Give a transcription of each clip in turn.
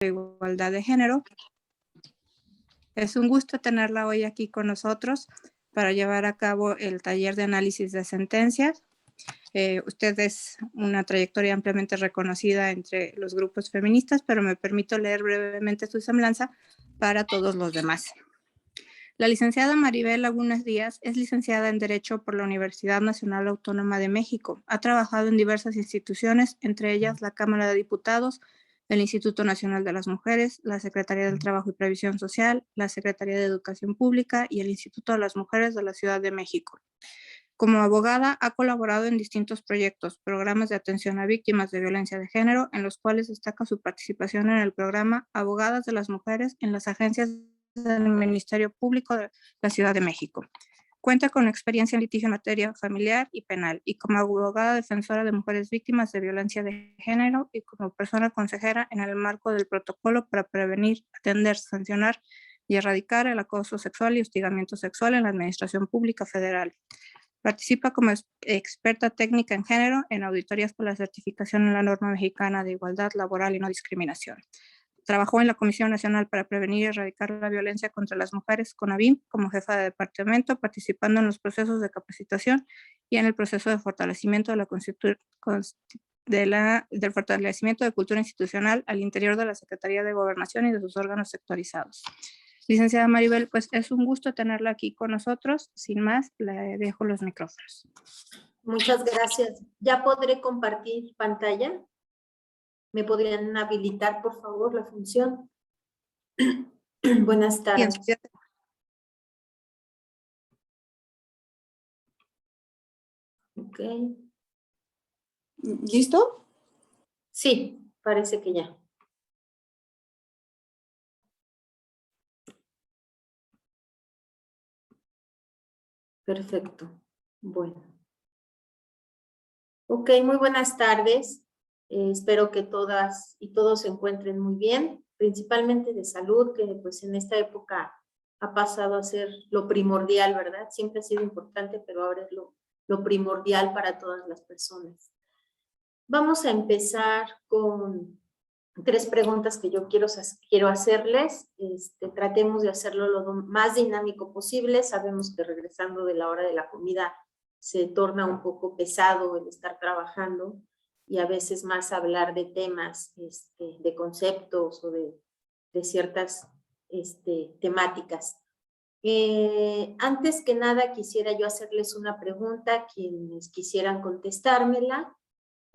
de Igualdad de Género. Es un gusto tenerla hoy aquí con nosotros para llevar a cabo el taller de análisis de sentencias. Usted es una trayectoria ampliamente reconocida entre los grupos feministas, pero me permito leer brevemente su semblanza para todos los demás. La licenciada Maribel Lagunas Díaz es licenciada en Derecho por la Universidad Nacional Autónoma de México. Ha trabajado en diversas instituciones, entre ellas la Cámara de Diputados, el Instituto Nacional de las Mujeres, la Secretaría del Trabajo y Previsión Social, la Secretaría de Educación Pública y el Instituto de las Mujeres de la Ciudad de México. Como abogada, ha colaborado en distintos proyectos, programas de atención a víctimas de violencia de género, en los cuales destaca su participación en el programa Abogadas de las Mujeres en las agencias del Ministerio Público de la Ciudad de México. Cuenta con experiencia en litigio en materia familiar y penal, y como abogada defensora de mujeres víctimas de violencia de género y como persona consejera en el marco del protocolo para prevenir, atender, sancionar y erradicar el acoso sexual y hostigamiento sexual en la Administración Pública Federal. Participa como experta técnica en género en auditorías por la certificación en la norma mexicana de igualdad laboral y no discriminación. Trabajó en la Comisión Nacional para Prevenir y Erradicar la Violencia contra las Mujeres, CONAVIM, como jefa de departamento, participando en los procesos de capacitación y en el proceso de fortalecimiento del fortalecimiento de cultura institucional al interior de la Secretaría de Gobernación y de sus órganos sectorizados. Licenciada Maribel, pues es un gusto tenerla aquí con nosotros. Sin más, le dejo los micrófonos. Muchas gracias. ¿Ya podré compartir pantalla? ¿Me podrían habilitar, por favor, la función? Buenas tardes. Bien. Ok. ¿Listo? Sí, parece que ya. Perfecto. Bueno. Ok, muy buenas tardes. Espero que todas y todos se encuentren muy bien, principalmente de salud, que pues en esta época ha pasado a ser lo primordial, ¿verdad? Siempre ha sido importante, pero ahora es lo primordial para todas las personas. Vamos a empezar con 3 preguntas que yo quiero hacerles. Tratemos de hacerlo lo más dinámico posible. Sabemos que regresando de la hora de la comida se torna un poco pesado el estar trabajando y a veces más hablar de temas, de conceptos o de ciertas temáticas. Antes que nada quisiera yo hacerles una pregunta, quienes quisieran contestármela.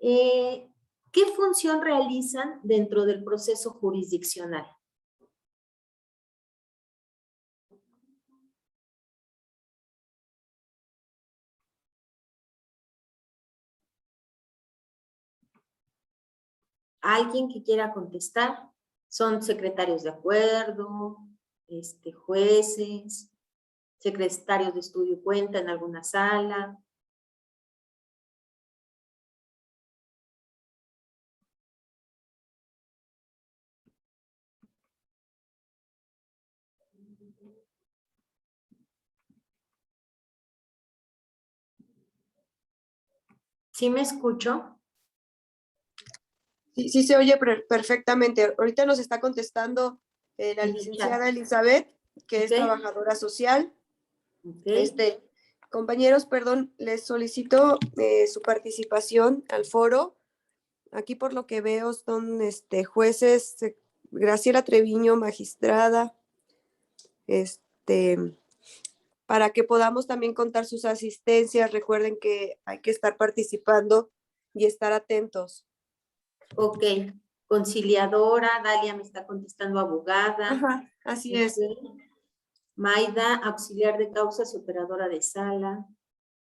¿Qué función realizan dentro del proceso jurisdiccional? ¿Alguien que quiera contestar? ¿Son secretarios de acuerdo, jueces, secretarios de estudio y cuenta en alguna sala? ¿Sí me escucho? Sí, se oye perfectamente. Ahorita nos está contestando la licenciada Elizabeth, que es trabajadora social. Okay. Compañeros, perdón, les solicito su participación al foro. Aquí por lo que veo son jueces, Graciela Treviño, magistrada, para que podamos también contar sus asistencias. Recuerden que hay que estar participando y estar atentos. Ok, conciliadora, Dalia me está contestando abogada. Ajá, así es. Maida, auxiliar de causas y operadora de sala.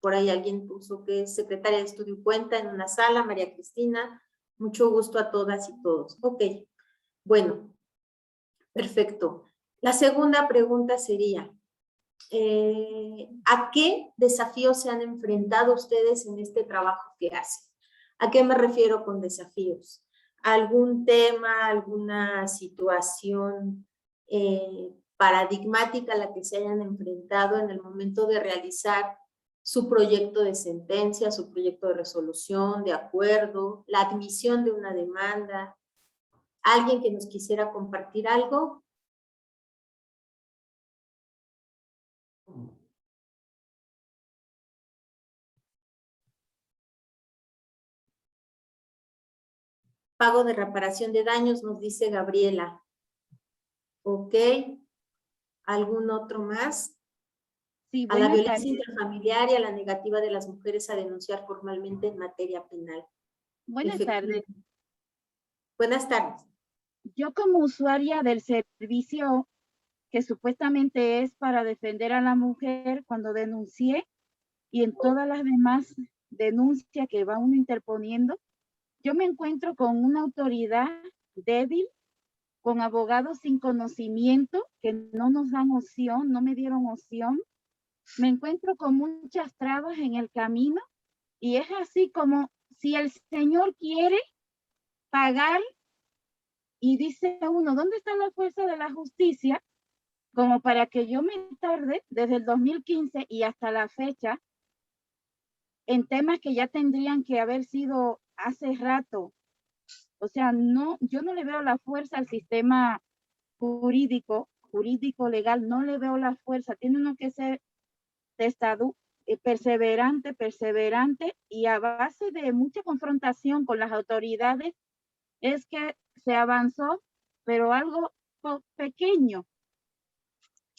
Por ahí alguien puso que es secretaria de estudio y cuenta en una sala. María Cristina, mucho gusto a todas y todos. Ok, bueno, perfecto. La segunda pregunta sería, ¿a qué desafíos se han enfrentado ustedes en este trabajo que hacen? ¿A qué me refiero con desafíos? ¿Algún tema, alguna situación paradigmática a la que se hayan enfrentado en el momento de realizar su proyecto de sentencia, su proyecto de resolución, de acuerdo, la admisión de una demanda? ¿Alguien que nos quisiera compartir algo? Pago de reparación de daños, nos dice Gabriela. Ok. ¿Algún otro más? Sí, A la buenas violencia tardes. intrafamiliar y a la negativa de las mujeres a denunciar formalmente en materia penal. Buenas tardes. Buenas tardes. Yo como usuaria del servicio que supuestamente es para defender a la mujer, cuando denuncié y en todas las demás denuncias que va uno interponiendo, yo me encuentro con una autoridad débil, con abogados sin conocimiento que no nos dan opción, no me dieron opción. Me encuentro con muchas trabas en el camino y es así como si el Señor quiere pagar y dice uno, ¿dónde está la fuerza de la justicia? Como para que yo me tarde desde el 2015 y hasta la fecha en temas que ya tendrían que haber sido hace rato. O sea, no, yo no le veo la fuerza al sistema jurídico legal, no le veo la fuerza. Tiene uno que ser perseverante y a base de mucha confrontación con las autoridades es que se avanzó, pero algo pequeño.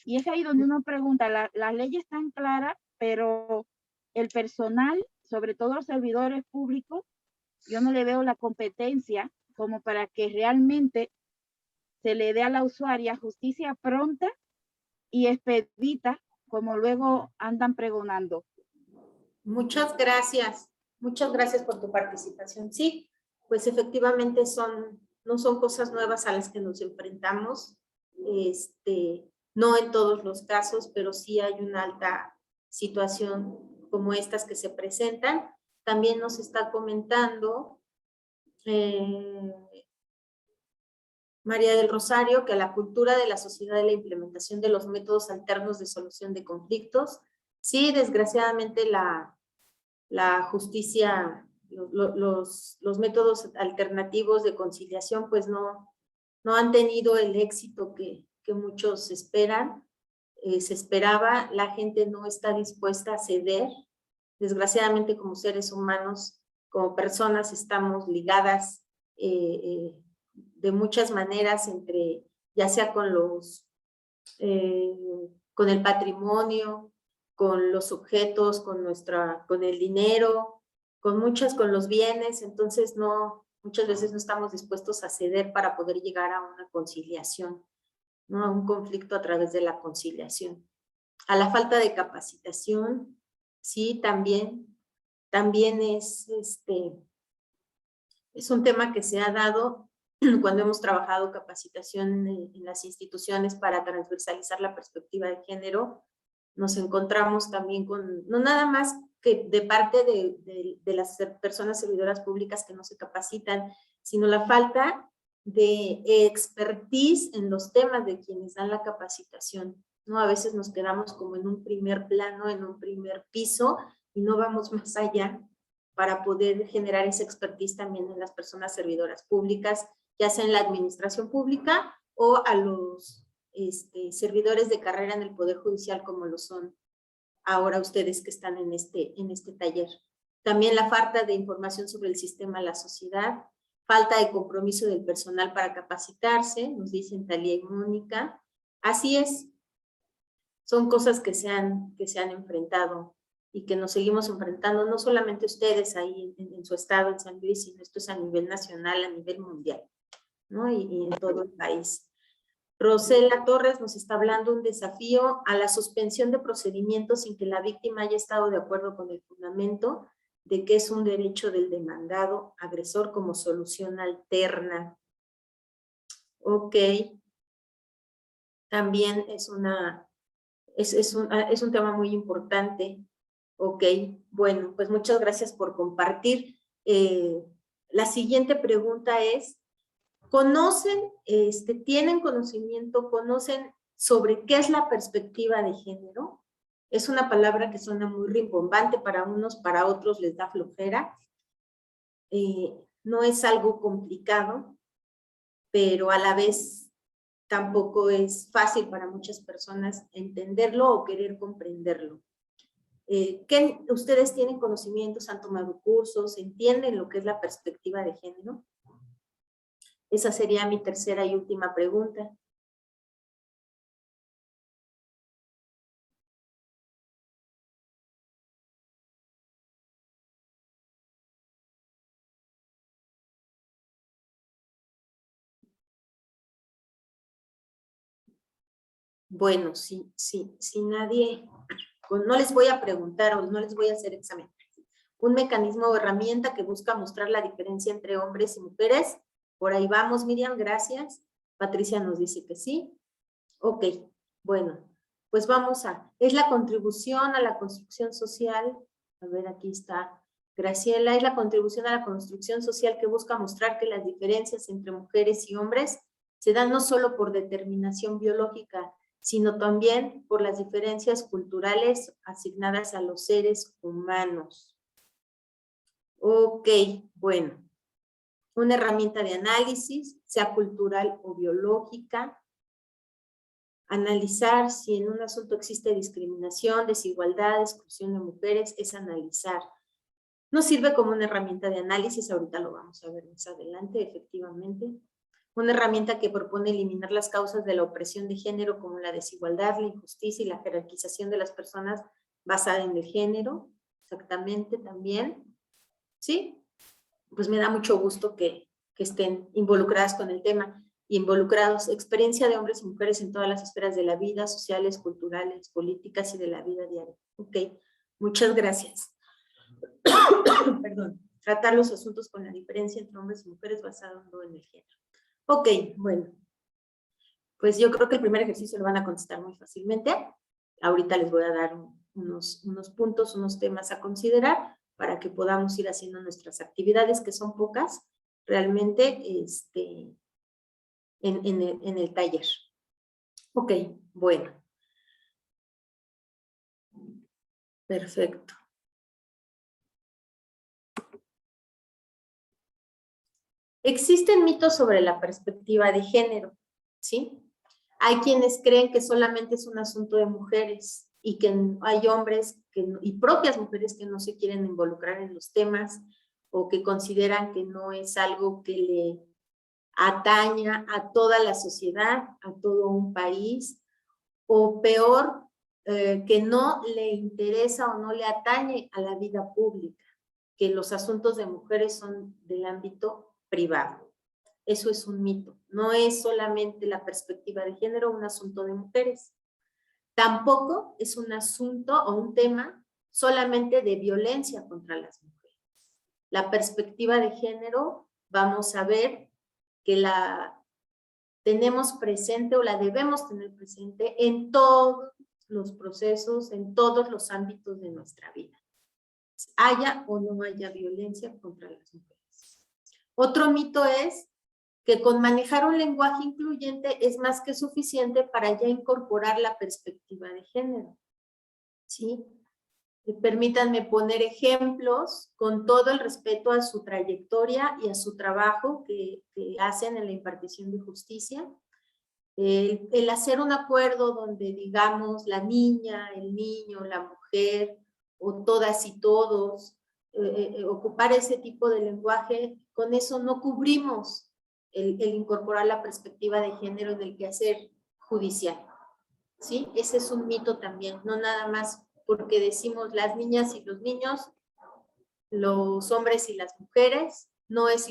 Y es ahí donde uno pregunta, las leyes están claras, pero el personal, sobre todo los servidores públicos, yo no le veo la competencia como para que realmente se le dé a la usuaria justicia pronta y expedita, como luego andan pregonando. Muchas gracias por tu participación. Sí, pues efectivamente no son cosas nuevas a las que nos enfrentamos, no en todos los casos, pero sí hay una alta situación como estas que se presentan. También nos está comentando María del Rosario que la cultura de la sociedad de la implementación de los métodos alternos de solución de conflictos. Sí, desgraciadamente la justicia, los métodos alternativos de conciliación pues no han tenido el éxito que muchos esperan. Se esperaba, la gente no está dispuesta a ceder. Desgraciadamente como seres humanos, como personas estamos ligadas de muchas maneras ya sea con con el patrimonio, con los objetos, con el dinero, con los bienes. Entonces muchas veces no estamos dispuestos a ceder para poder llegar a una conciliación, ¿no? A un conflicto a través de la conciliación. A la falta de capacitación, sí, también es un tema que se ha dado cuando hemos trabajado capacitación en las instituciones para transversalizar la perspectiva de género. Nos encontramos también no nada más que de parte de las personas servidoras públicas que no se capacitan, sino la falta de expertise en los temas de quienes dan la capacitación, ¿no? A veces nos quedamos como en un primer plano, en un primer piso, y no vamos más allá para poder generar esa expertise también en las personas servidoras públicas, ya sea en la administración pública o a los servidores de carrera en el Poder Judicial, como lo son ahora ustedes que están en este taller. También la falta de información sobre el sistema de la sociedad, falta de compromiso del personal para capacitarse, nos dicen Talía y Mónica. Así es, son cosas que se han enfrentado y que nos seguimos enfrentando, no solamente ustedes ahí en su estado, en San Luis, sino esto es a nivel nacional, a nivel mundial, ¿no? Y en todo el país. Rosela Torres nos está hablando un desafío a la suspensión de procedimientos sin que la víctima haya estado de acuerdo con el fundamento de que es un derecho del demandado agresor como solución alterna. Ok. También es un tema muy importante. Ok, bueno, pues muchas gracias por compartir. La siguiente pregunta es, tienen conocimiento, conocen sobre qué es la perspectiva de género? Es una palabra que suena muy rimbombante para unos, para otros les da flojera. No es algo complicado, pero a la vez tampoco es fácil para muchas personas entenderlo o querer comprenderlo. ¿Qué ustedes tienen conocimientos, han tomado cursos, entienden lo que es la perspectiva de género? Esa sería mi tercera y última pregunta. Bueno, si nadie, no les voy a preguntar o no les voy a hacer examen. Un mecanismo o herramienta que busca mostrar la diferencia entre hombres y mujeres. Por ahí vamos, Miriam, gracias. Patricia nos dice que sí. Ok, bueno, pues vamos es la contribución a la construcción social. A ver, aquí está Graciela. Es la contribución a la construcción social que busca mostrar que las diferencias entre mujeres y hombres se dan no solo por determinación biológica, sino también por las diferencias culturales asignadas a los seres humanos. Ok, bueno. Una herramienta de análisis, sea cultural o biológica. Analizar si en un asunto existe discriminación, desigualdad, exclusión de mujeres, es analizar. Nos sirve como una herramienta de análisis, ahorita lo vamos a ver más adelante, efectivamente. Una herramienta que propone eliminar las causas de la opresión de género como la desigualdad, la injusticia y la jerarquización de las personas basada en el género, exactamente también. ¿Sí? Pues me da mucho gusto que estén involucradas con el tema, involucrados, experiencia de hombres y mujeres en todas las esferas de la vida, sociales, culturales, políticas y de la vida diaria. Ok, muchas gracias. Perdón. Tratar los asuntos con la diferencia entre hombres y mujeres basado en el género. Ok, bueno. Pues yo creo que el primer ejercicio lo van a contestar muy fácilmente. Ahorita les voy a dar unos puntos, unos temas a considerar para que podamos ir haciendo nuestras actividades, que son pocas, realmente, en el taller. Ok, bueno. Perfecto. Existen mitos sobre la perspectiva de género, ¿sí? Hay quienes creen que solamente es un asunto de mujeres y que hay hombres y propias mujeres que no se quieren involucrar en los temas o que consideran que no es algo que le ataña a toda la sociedad, a todo un país, o peor, que no le interesa o no le atañe a la vida pública, que los asuntos de mujeres son del ámbito privado. Eso es un mito. No es solamente la perspectiva de género un asunto de mujeres. Tampoco es un asunto o un tema solamente de violencia contra las mujeres. La perspectiva de género, vamos a ver que la tenemos presente o la debemos tener presente en todos los procesos, en todos los ámbitos de nuestra vida. Haya o no haya violencia contra las mujeres. Otro mito es que con manejar un lenguaje incluyente es más que suficiente para ya incorporar la perspectiva de género. ¿Sí? Permítanme poner ejemplos con todo el respeto a su trayectoria y a su trabajo que hacen en la impartición de justicia. El hacer un acuerdo donde digamos la niña, el niño, la mujer o todas y todos, ocupar ese tipo de lenguaje, con eso no cubrimos el incorporar la perspectiva de género en el quehacer judicial. ¿Sí? Ese es un mito también, no nada más porque decimos las niñas y los niños, los hombres y las mujeres, no es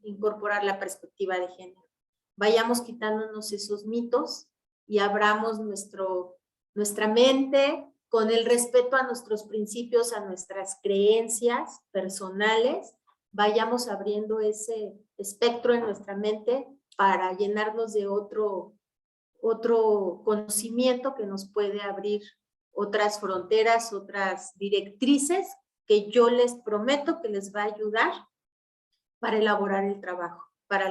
incorporar la perspectiva de género. Vayamos quitándonos esos mitos y abramos nuestra mente con el respeto a nuestros principios, a nuestras creencias personales, vayamos abriendo ese espectro en nuestra mente para llenarnos de otro conocimiento que nos puede abrir otras fronteras, otras directrices que yo les prometo que les va a ayudar para elaborar el trabajo, para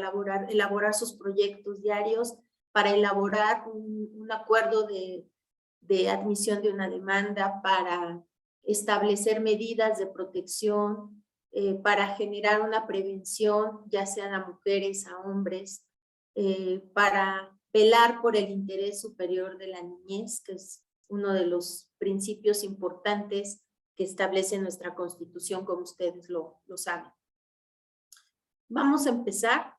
elaborar sus proyectos diarios, para elaborar un acuerdo de admisión de una demanda, para establecer medidas de protección para generar una prevención, ya sean a mujeres, a hombres, para velar por el interés superior de la niñez, que es uno de los principios importantes que establece nuestra Constitución, como ustedes lo saben. Vamos a empezar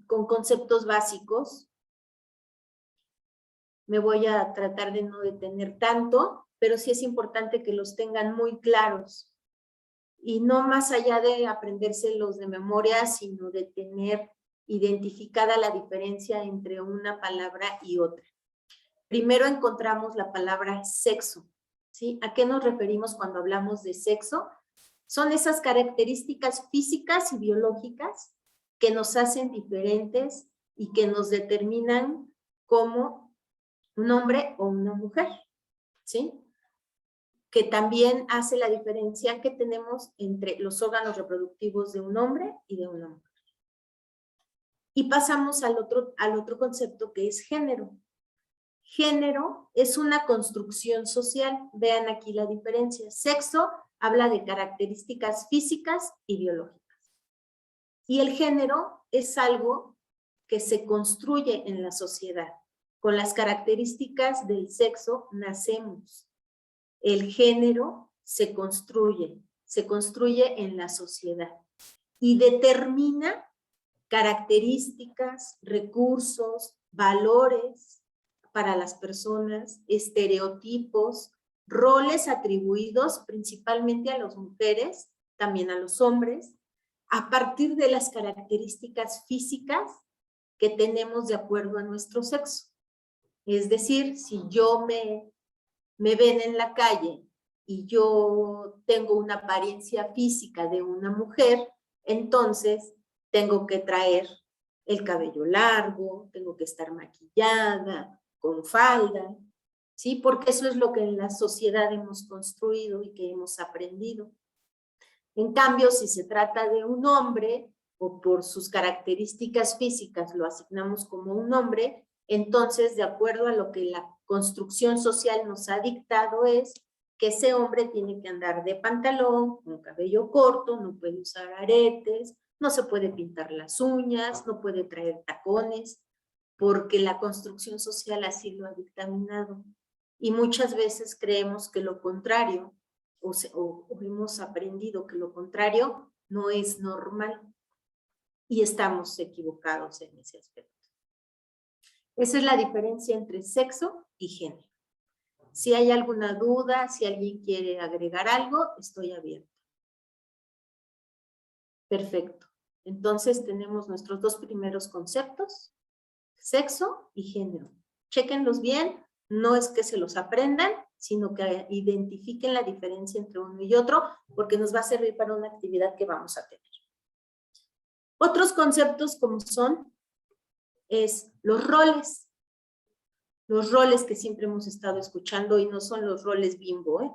con conceptos básicos. Me voy a tratar de no detener tanto, pero sí es importante que los tengan muy claros. Y no más allá de aprendérselos de memoria, sino de tener identificada la diferencia entre una palabra y otra. Primero encontramos la palabra sexo, ¿sí? ¿A qué nos referimos cuando hablamos de sexo? Son esas características físicas y biológicas que nos hacen diferentes y que nos determinan como un hombre o una mujer, ¿sí? Que también hace la diferencia que tenemos entre los órganos reproductivos de un hombre y de una mujer. Y pasamos al otro concepto, que es género. Género es una construcción social. Vean aquí la diferencia. Sexo habla de características físicas y biológicas. Y el género es algo que se construye en la sociedad. Con las características del sexo nacemos. El género se construye en la sociedad y determina características, recursos, valores para las personas, estereotipos, roles atribuidos principalmente a las mujeres, también a los hombres, a partir de las características físicas que tenemos de acuerdo a nuestro sexo. Es decir, si yo me ven en la calle y yo tengo una apariencia física de una mujer, entonces tengo que traer el cabello largo, tengo que estar maquillada, con falda, ¿sí? Porque eso es lo que en la sociedad hemos construido y que hemos aprendido. En cambio, si se trata de un hombre, o por sus características físicas lo asignamos como un hombre, entonces, de acuerdo a lo que la construcción social nos ha dictado, es que ese hombre tiene que andar de pantalón, con cabello corto, no puede usar aretes, no se puede pintar las uñas, no puede traer tacones, porque la construcción social así lo ha dictaminado. Y muchas veces creemos que lo contrario, o hemos aprendido que lo contrario no es normal. Y estamos equivocados en ese aspecto. Esa es la diferencia entre sexo y género. Si hay alguna duda, si alguien quiere agregar algo, estoy abierta. Perfecto. Entonces tenemos nuestros dos primeros conceptos, sexo y género. Chéquenlos bien, no es que se los aprendan, sino que identifiquen la diferencia entre uno y otro, porque nos va a servir para una actividad que vamos a tener. Otros conceptos como son los roles. Los roles que siempre hemos estado escuchando y no son los roles bimbo, ¿eh?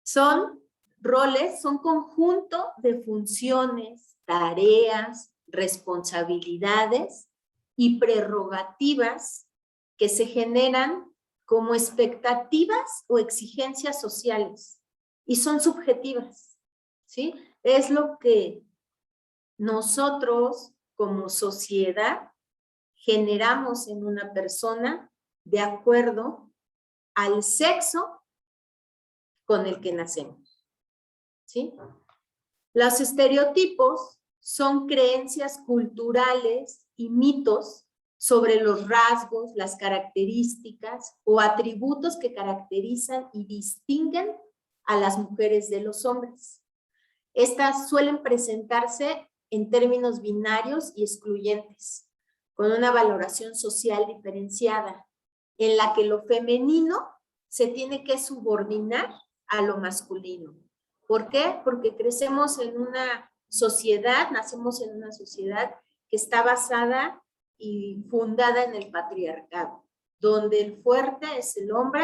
Son roles, son conjunto de funciones, tareas, responsabilidades y prerrogativas que se generan como expectativas o exigencias sociales y son subjetivas, ¿sí? Es lo que nosotros como sociedad generamos en una persona de acuerdo al sexo con el que nacemos, ¿sí? Los estereotipos son creencias culturales y mitos sobre los rasgos, las características o atributos que caracterizan y distinguen a las mujeres de los hombres. Estas suelen presentarse en términos binarios y excluyentes, con una valoración social diferenciada, en la que lo femenino se tiene que subordinar a lo masculino. ¿Por qué? Porque crecemos en una sociedad, nacemos en una sociedad que está basada y fundada en el patriarcado, donde el fuerte es el hombre,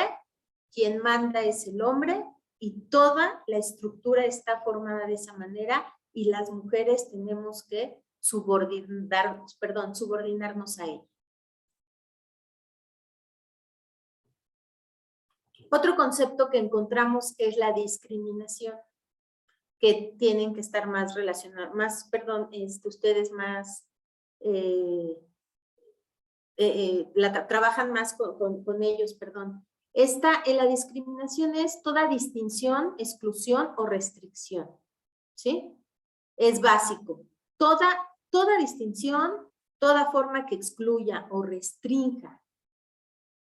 quien manda es el hombre, y toda la estructura está formada de esa manera, y las mujeres tenemos que subordinarnos a él. Otro concepto que encontramos es la discriminación, que tienen que estar más relacionados, ustedes más, trabajan más con ellos, perdón. La discriminación es toda distinción, exclusión o restricción, ¿sí? Es básico. Toda distinción, toda forma que excluya o restrinja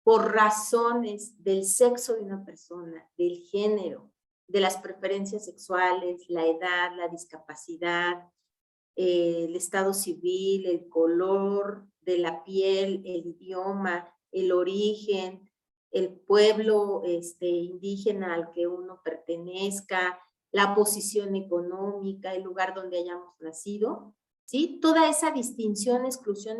por razones del sexo de una persona, del género, de las preferencias sexuales, la edad, la discapacidad, el estado civil, el color de la piel, el idioma, el origen, el pueblo indígena al que uno pertenezca, la posición económica, el lugar donde hayamos nacido, ¿sí? Toda esa distinción, exclusión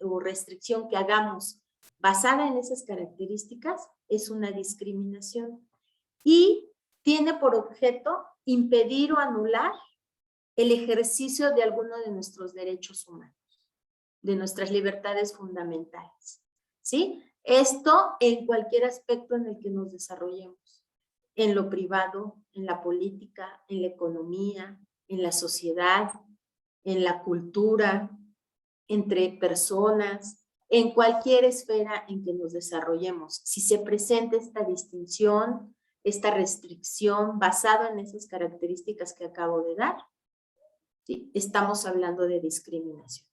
o restricción que hagamos basada en esas características es una discriminación y tiene por objeto impedir o anular el ejercicio de alguno de nuestros derechos humanos, de nuestras libertades fundamentales, ¿sí? Esto en cualquier aspecto en el que nos desarrollemos, en lo privado, en la política, en la economía, en la sociedad, en la cultura, entre personas, en cualquier esfera en que nos desarrollemos. Si se presenta esta distinción, esta restricción basada en esas características que acabo de dar, ¿sí? Estamos hablando de discriminación.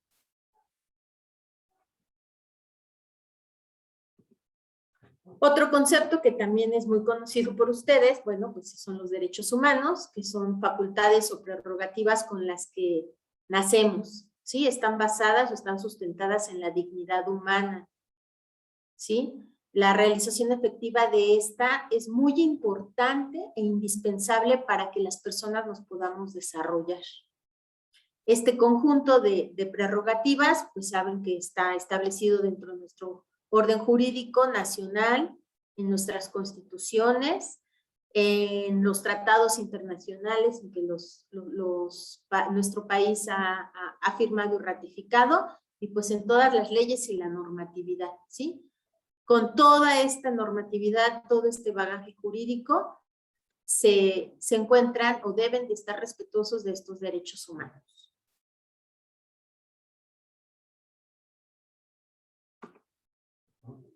Otro concepto que también es muy conocido por ustedes, bueno, pues son los derechos humanos, que son facultades o prerrogativas con las que nacemos, ¿sí? Están basadas o están sustentadas en la dignidad humana, ¿sí? La realización efectiva de esta es muy importante e indispensable para que las personas nos podamos desarrollar. Este conjunto de prerrogativas, pues saben que está establecido dentro de nuestro orden jurídico nacional, en nuestras constituciones, en los tratados internacionales en que nuestro país ha firmado y ratificado, y pues en todas las leyes y la normatividad, ¿sí? Con toda esta normatividad, todo este bagaje jurídico, se encuentran o deben de estar respetuosos de estos derechos humanos.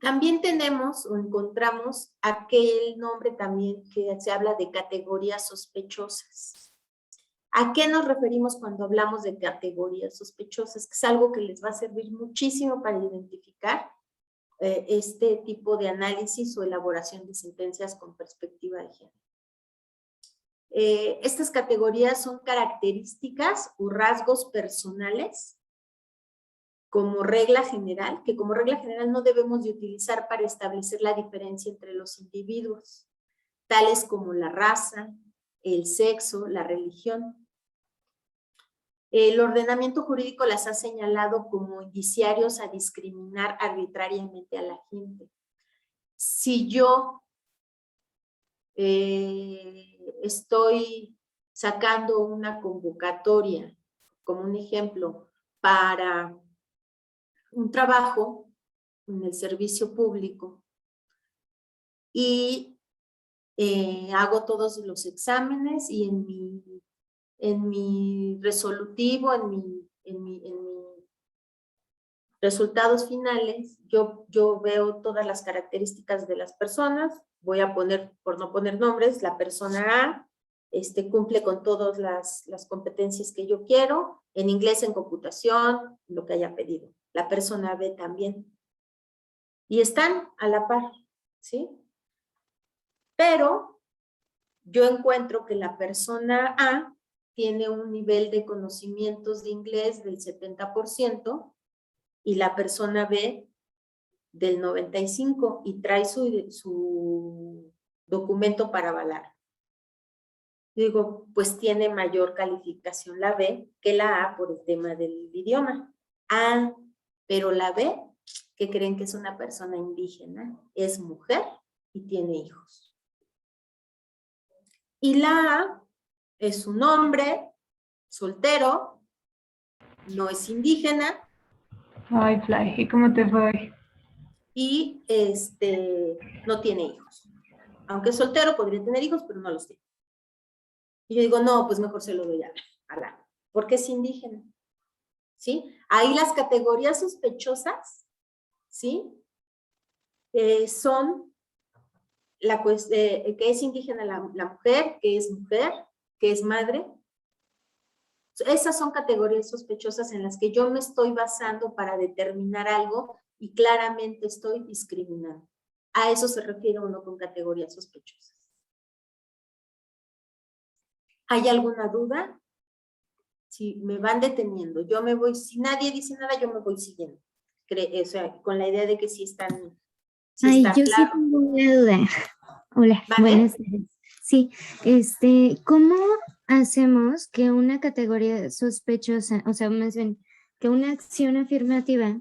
También tenemos o encontramos aquel nombre también que se habla de categorías sospechosas. ¿A qué nos referimos cuando hablamos de categorías sospechosas? Que es algo que les va a servir muchísimo para identificar este tipo de análisis o elaboración de sentencias con perspectiva de género. Estas categorías son características o rasgos personales como regla general, que como regla general no debemos de utilizar para establecer la diferencia entre los individuos, tales como la raza, el sexo, la religión. El ordenamiento jurídico las ha señalado como indiciarios a discriminar arbitrariamente a la gente. Si yo estoy sacando una convocatoria, como un ejemplo, para un trabajo en el servicio público y hago todos los exámenes y en mi resolutivo, en mis resultados finales, yo veo todas las características de las personas, voy a poner, por no poner nombres, la persona A cumple con todas las competencias que yo quiero, en inglés, en computación, lo que haya pedido. La persona B también. Y están a la par, ¿sí? Pero yo encuentro que la persona A tiene un nivel de conocimientos de inglés del 70% y la persona B del 95% y trae su documento para avalar. Digo, pues tiene mayor calificación la B que la A por el tema del idioma. Ah, pero la B, que creen que es una persona indígena, es mujer y tiene hijos. Y la A es un hombre soltero, no es indígena. Ay, Fly, ¿y cómo te fue? Y no tiene hijos. Aunque es soltero, podría tener hijos, pero no los tiene. Y yo digo, no, pues mejor se lo doy a la, porque es indígena, ¿sí? Ahí las categorías sospechosas, ¿sí? Son que es indígena la mujer, que es madre. Esas son categorías sospechosas en las que yo me estoy basando para determinar algo y claramente estoy discriminando. A eso se refiere uno con categorías sospechosas. ¿Hay alguna duda? Si me van deteniendo, yo me voy, si nadie dice nada, yo me voy siguiendo. O sea, con la idea de que sí están, Ay, está yo sí claro. tengo una duda. Hola, ¿Vale? buenas tardes. Sí, ¿cómo hacemos que una categoría sospechosa, o sea, más bien, que una acción afirmativa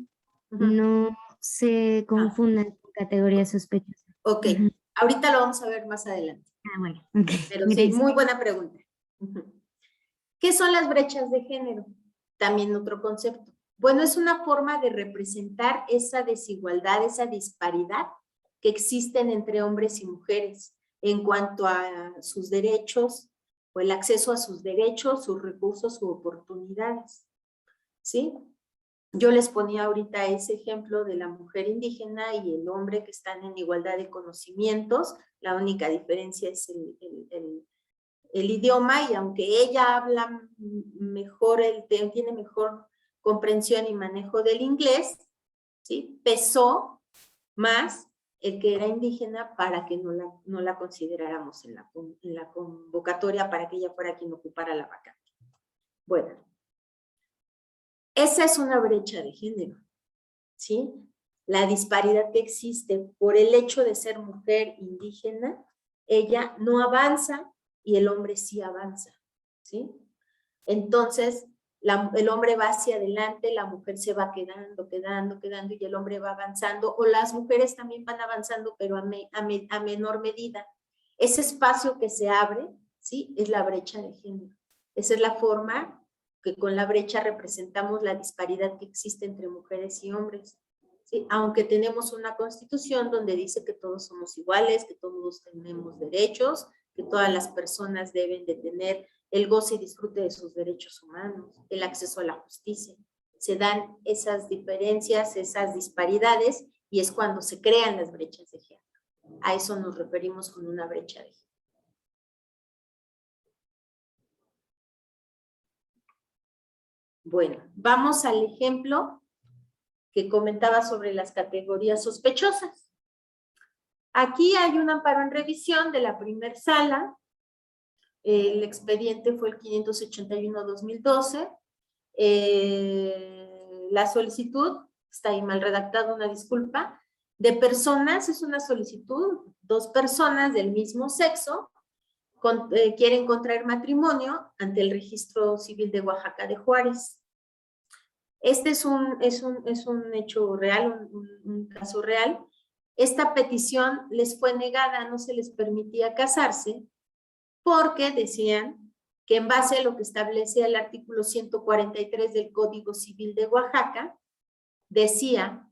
Ujú. no se confunda con categoría sospechosa? Ok, Ajá. ahorita lo vamos a ver más adelante. Ah, bueno, ok, Pero sí, gracias. muy buena pregunta. Ujú. ¿Qué son las brechas de género? También otro concepto. Bueno, es una forma de representar esa desigualdad, esa disparidad que existen entre hombres y mujeres en cuanto a sus derechos o el acceso a sus derechos, sus recursos u oportunidades. ¿Sí? Yo les ponía ahorita ese ejemplo de la mujer indígena y el hombre que están en igualdad de conocimientos. La única diferencia es el idioma, y aunque ella habla mejor, tiene mejor comprensión y manejo del inglés, ¿sí? Pesó más el que era indígena para que no la consideráramos en la convocatoria para que ella fuera quien ocupara la vacante. Bueno, esa es una brecha de género, ¿sí? La disparidad que existe por el hecho de ser mujer indígena, ella no avanza y el hombre sí avanza, ¿sí? Entonces, el hombre va hacia adelante, la mujer se va quedando y el hombre va avanzando, o las mujeres también van avanzando, pero a menor medida. Ese espacio que se abre, ¿sí? Es la brecha de género. Esa es la forma que con la brecha representamos la disparidad que existe entre mujeres y hombres. ¿Sí? Aunque tenemos una constitución donde dice que todos somos iguales, que todos tenemos derechos, que todas las personas deben de tener el goce y disfrute de sus derechos humanos, el acceso a la justicia. Se dan esas diferencias, esas disparidades, y es cuando se crean las brechas de género. A eso nos referimos con una brecha de género. Bueno, vamos al ejemplo que comentaba sobre las categorías sospechosas. Aquí hay un amparo en revisión de la primer sala. El expediente fue el 581-2012. La solicitud, está ahí mal redactado, una disculpa, de personas, es una solicitud, 2 personas del mismo sexo quieren contraer matrimonio ante el Registro Civil de Oaxaca de Juárez. Este es un hecho real, un caso real. Esta petición les fue negada, no se les permitía casarse, porque decían que en base a lo que establece el artículo 143 del Código Civil de Oaxaca, decía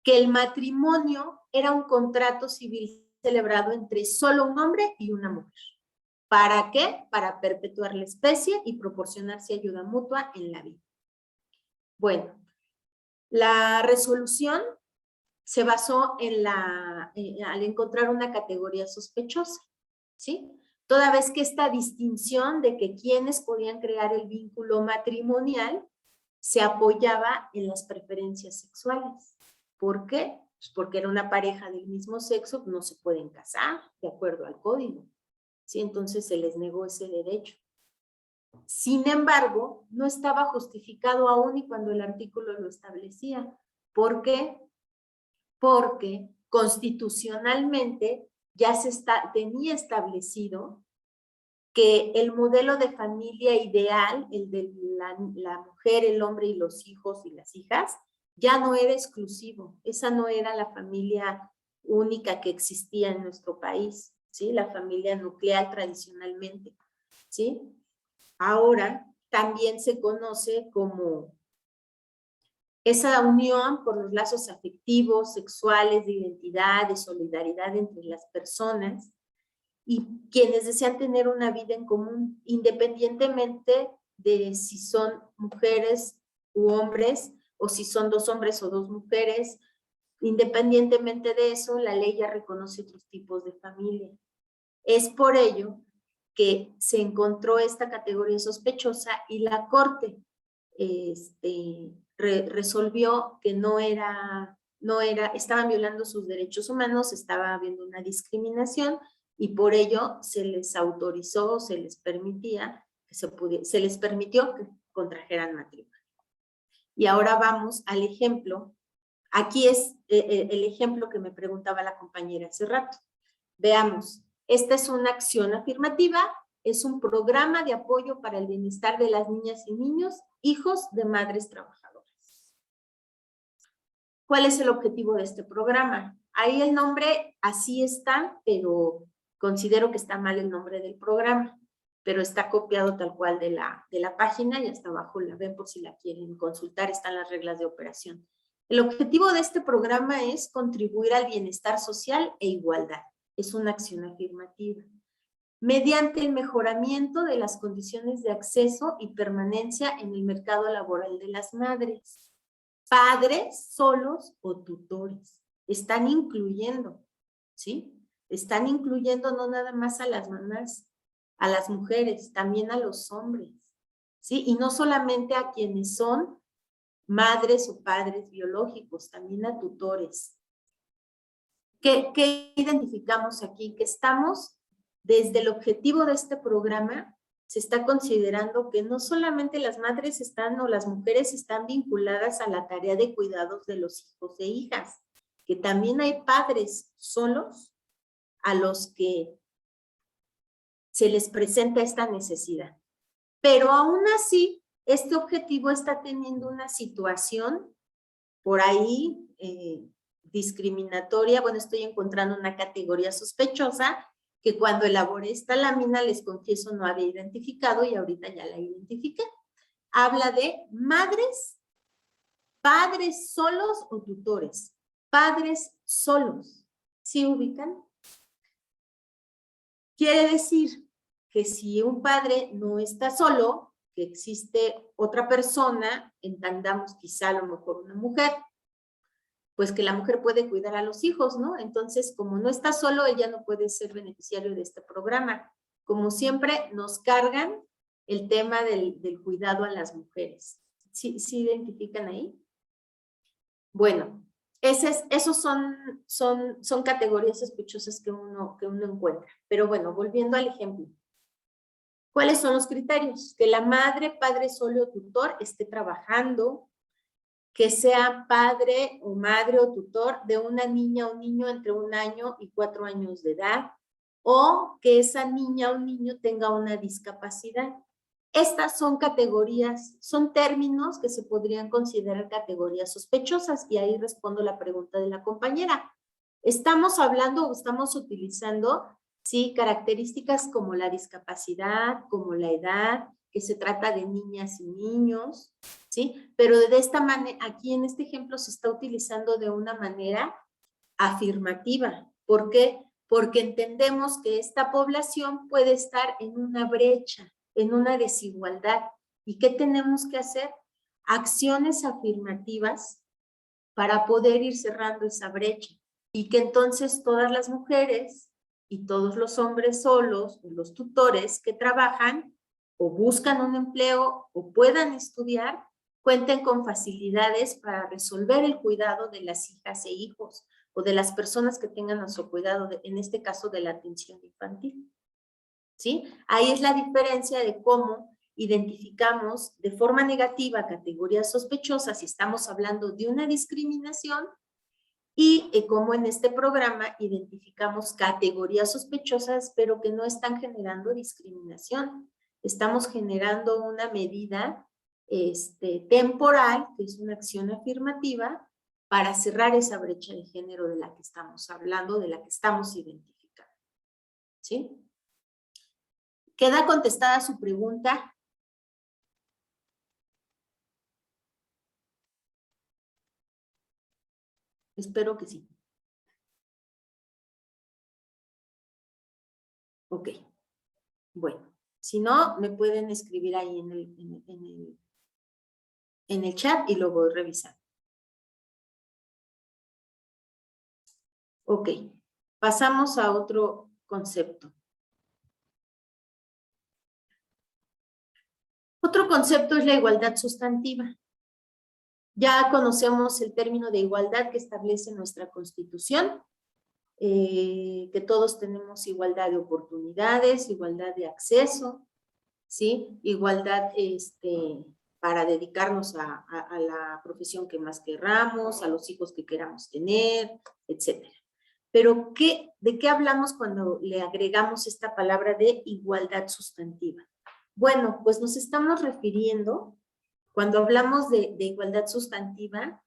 que el matrimonio era un contrato civil celebrado entre solo un hombre y una mujer. ¿Para qué? Para perpetuar la especie y proporcionarse ayuda mutua en la vida. Bueno, la resolución se basó al encontrar una categoría sospechosa, ¿sí? Toda vez que esta distinción de que quienes podían crear el vínculo matrimonial se apoyaba en las preferencias sexuales. ¿Por qué? Pues porque era una pareja del mismo sexo, no se pueden casar de acuerdo al código, ¿sí? Entonces se les negó ese derecho. Sin embargo, no estaba justificado aún y cuando el artículo lo establecía. ¿Por qué? Porque constitucionalmente ya tenía establecido que el modelo de familia ideal, el de la mujer, el hombre y los hijos y las hijas, ya no era exclusivo. Esa no era la familia única que existía en nuestro país, ¿sí? La familia nuclear tradicionalmente, ¿sí? Ahora también se conoce como esa unión por los lazos afectivos, sexuales, de identidad, de solidaridad entre las personas. y quienes desean tener una vida en común, independientemente de si son mujeres u hombres, o si son 2 hombres o 2 mujeres. Independientemente de eso, la ley ya reconoce otros tipos de familia. Es por ello que se encontró esta categoría sospechosa y la Corte resolvió que estaban violando sus derechos humanos, estaba habiendo una discriminación y por ello se les autorizó, se les permitía que contrajeran matrimonio. Y ahora vamos al ejemplo. Aquí es el ejemplo que me preguntaba la compañera hace rato. Veamos, esta es una acción afirmativa, es un programa de apoyo para el bienestar de las niñas y niños, hijos de madres trabajadoras. ¿Cuál es el objetivo de este programa? Ahí el nombre así está, pero considero que está mal el nombre del programa, pero está copiado tal cual de la página y hasta abajo la ven por si la quieren consultar, están las reglas de operación. El objetivo de este programa es contribuir al bienestar social e igualdad. Es una acción afirmativa. Mediante el mejoramiento de las condiciones de acceso y permanencia en el mercado laboral de las madres, padres solos o tutores. Están incluyendo, ¿sí? Están incluyendo no nada más a las mamás, a las mujeres, también a los hombres, ¿sí? Y no solamente a quienes son madres o padres biológicos, también a tutores. ¿Qué identificamos aquí? Que estamos, desde el objetivo de este programa, se está considerando que no solamente las madres están o las mujeres están vinculadas a la tarea de cuidados de los hijos e hijas, que también hay padres solos a los que se les presenta esta necesidad. Pero aún así, este objetivo está teniendo una situación por ahí discriminatoria. Bueno, estoy encontrando una categoría sospechosa que cuando elaboré esta lámina, les confieso, no había identificado y ahorita ya la identifiqué. Habla de madres, padres solos o tutores. Padres solos. ¿Sí ubican? Quiere decir que si un padre no está solo, que existe otra persona, entendamos quizá a lo mejor una mujer, pues que la mujer puede cuidar a los hijos, ¿no? Entonces, como no está solo, ella no puede ser beneficiario de este programa. Como siempre, nos cargan el tema del cuidado a las mujeres. ¿Sí identifican ahí? Bueno, esos son categorías sospechosas que uno encuentra. Pero bueno, volviendo al ejemplo. ¿Cuáles son los criterios? Que la madre, padre solo o tutor esté trabajando, que sea padre o madre o tutor de una niña o niño entre 1 año y 4 años de edad, o que esa niña o niño tenga una discapacidad. Estas son categorías, son términos que se podrían considerar categorías sospechosas, y ahí respondo la pregunta de la compañera. Estamos hablando o estamos utilizando, sí, características como la discapacidad, como la edad, que se trata de niñas y niños, ¿sí? Pero de esta manera, aquí en este ejemplo se está utilizando de una manera afirmativa. ¿Por qué? Porque entendemos que esta población puede estar en una brecha, en una desigualdad. ¿Y qué tenemos que hacer? Acciones afirmativas para poder ir cerrando esa brecha. Y que entonces todas las mujeres y todos los hombres solos, los tutores que trabajan o buscan un empleo o puedan estudiar, cuenten con facilidades para resolver el cuidado de las hijas e hijos o de las personas que tengan a su cuidado, en este caso de la atención infantil. ¿Sí? Ahí es la diferencia de cómo identificamos de forma negativa categorías sospechosas si estamos hablando de una discriminación, y cómo en este programa identificamos categorías sospechosas pero que no están generando discriminación. Estamos generando una medida temporal, que es una acción afirmativa, para cerrar esa brecha de género de la que estamos hablando, de la que estamos identificando. ¿Sí? ¿Queda contestada su pregunta? Espero que sí. Ok. Bueno, si no, me pueden escribir ahí en el chat y lo voy revisando. Ok, pasamos a otro concepto. Otro concepto es la igualdad sustantiva. Ya conocemos el término de igualdad que establece nuestra Constitución, que todos tenemos igualdad de oportunidades, igualdad de acceso, ¿sí? Igualdad para dedicarnos a la profesión que más querramos, a los hijos que queramos tener, etcétera. Pero, ¿de qué hablamos cuando le agregamos esta palabra de igualdad sustantiva? Bueno, pues nos estamos refiriendo, cuando hablamos de igualdad sustantiva,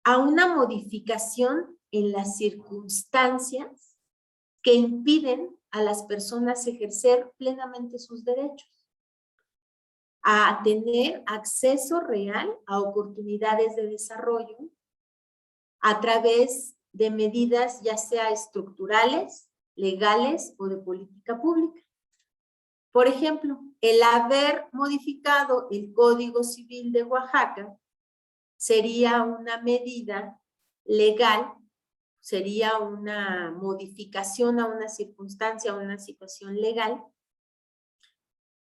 a una modificación en las circunstancias que impiden a las personas ejercer plenamente sus derechos, a tener acceso real a oportunidades de desarrollo a través de medidas ya sea estructurales, legales o de política pública. Por ejemplo, el haber modificado el Código Civil de Oaxaca sería una medida legal, sería una modificación a una circunstancia, a una situación legal,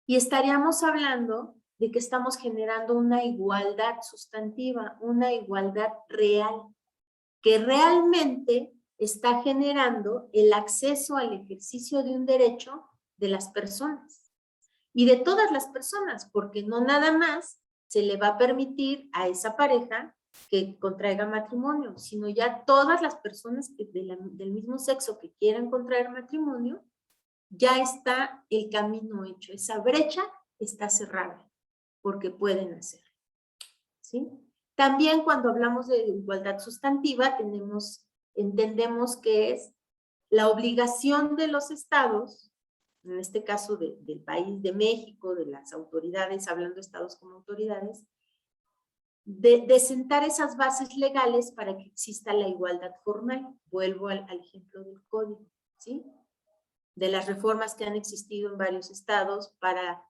y estaríamos hablando de que estamos generando una igualdad sustantiva, una igualdad real, que realmente está generando el acceso al ejercicio de un derecho de las personas y de todas las personas, porque no nada más se le va a permitir a esa pareja que contraiga matrimonio, sino ya todas las personas del mismo sexo que quieran contraer matrimonio, ya está el camino hecho, esa brecha está cerrada, porque pueden hacerlo, ¿sí? También cuando hablamos de igualdad sustantiva, entendemos que es la obligación de los estados, en este caso del país de México, de las autoridades, hablando de estados como autoridades, de sentar esas bases legales para que exista la igualdad formal. Vuelvo al ejemplo del código, ¿sí? De las reformas que han existido en varios estados para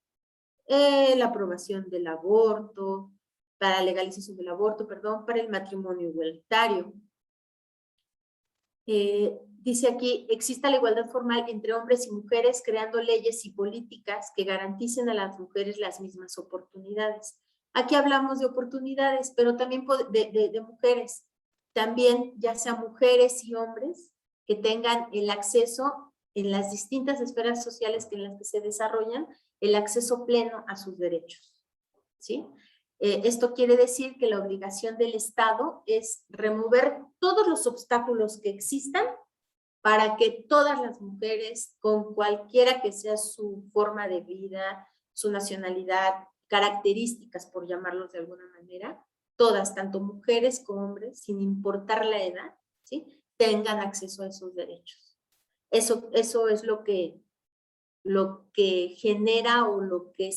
la aprobación del aborto, para la legalización del aborto, perdón, para el matrimonio igualitario. Dice aquí, exista la igualdad formal entre hombres y mujeres, creando leyes y políticas que garanticen a las mujeres las mismas oportunidades. Aquí hablamos de oportunidades, pero también de mujeres. También, ya sea mujeres y hombres, que tengan el acceso en las distintas esferas sociales en las que se desarrollan, el acceso pleno a sus derechos, ¿sí? Esto quiere decir que la obligación del Estado es remover todos los obstáculos que existan para que todas las mujeres, con cualquiera que sea su forma de vida, su nacionalidad, características, por llamarlos de alguna manera, todas, tanto mujeres como hombres, sin importar la edad, ¿sí?, tengan acceso a esos derechos. Eso es lo que genera o lo que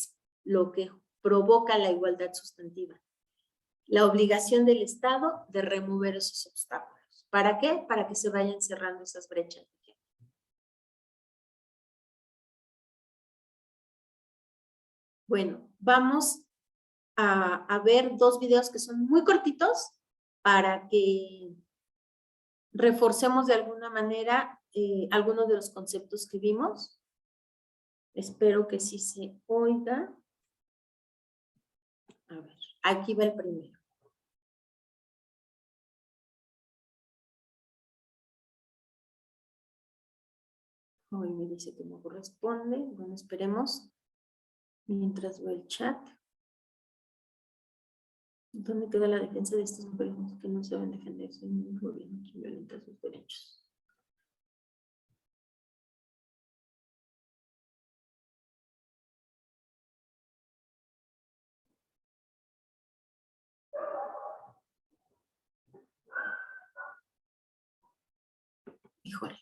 provoca la igualdad sustantiva. La obligación del Estado de remover esos obstáculos. ¿Para qué? Para que se vayan cerrando esas brechas. Bueno, vamos a ver dos videos que son muy cortitos para que reforcemos de alguna manera algunos de los conceptos que vimos. Espero que sí se oiga. A ver, aquí va el primero. Hoy me dice que no corresponde. Bueno, esperemos. Mientras veo el chat. ¿Dónde queda la defensa de estas mujeres que no saben defenderse en un gobierno que violenta sus derechos? Híjole.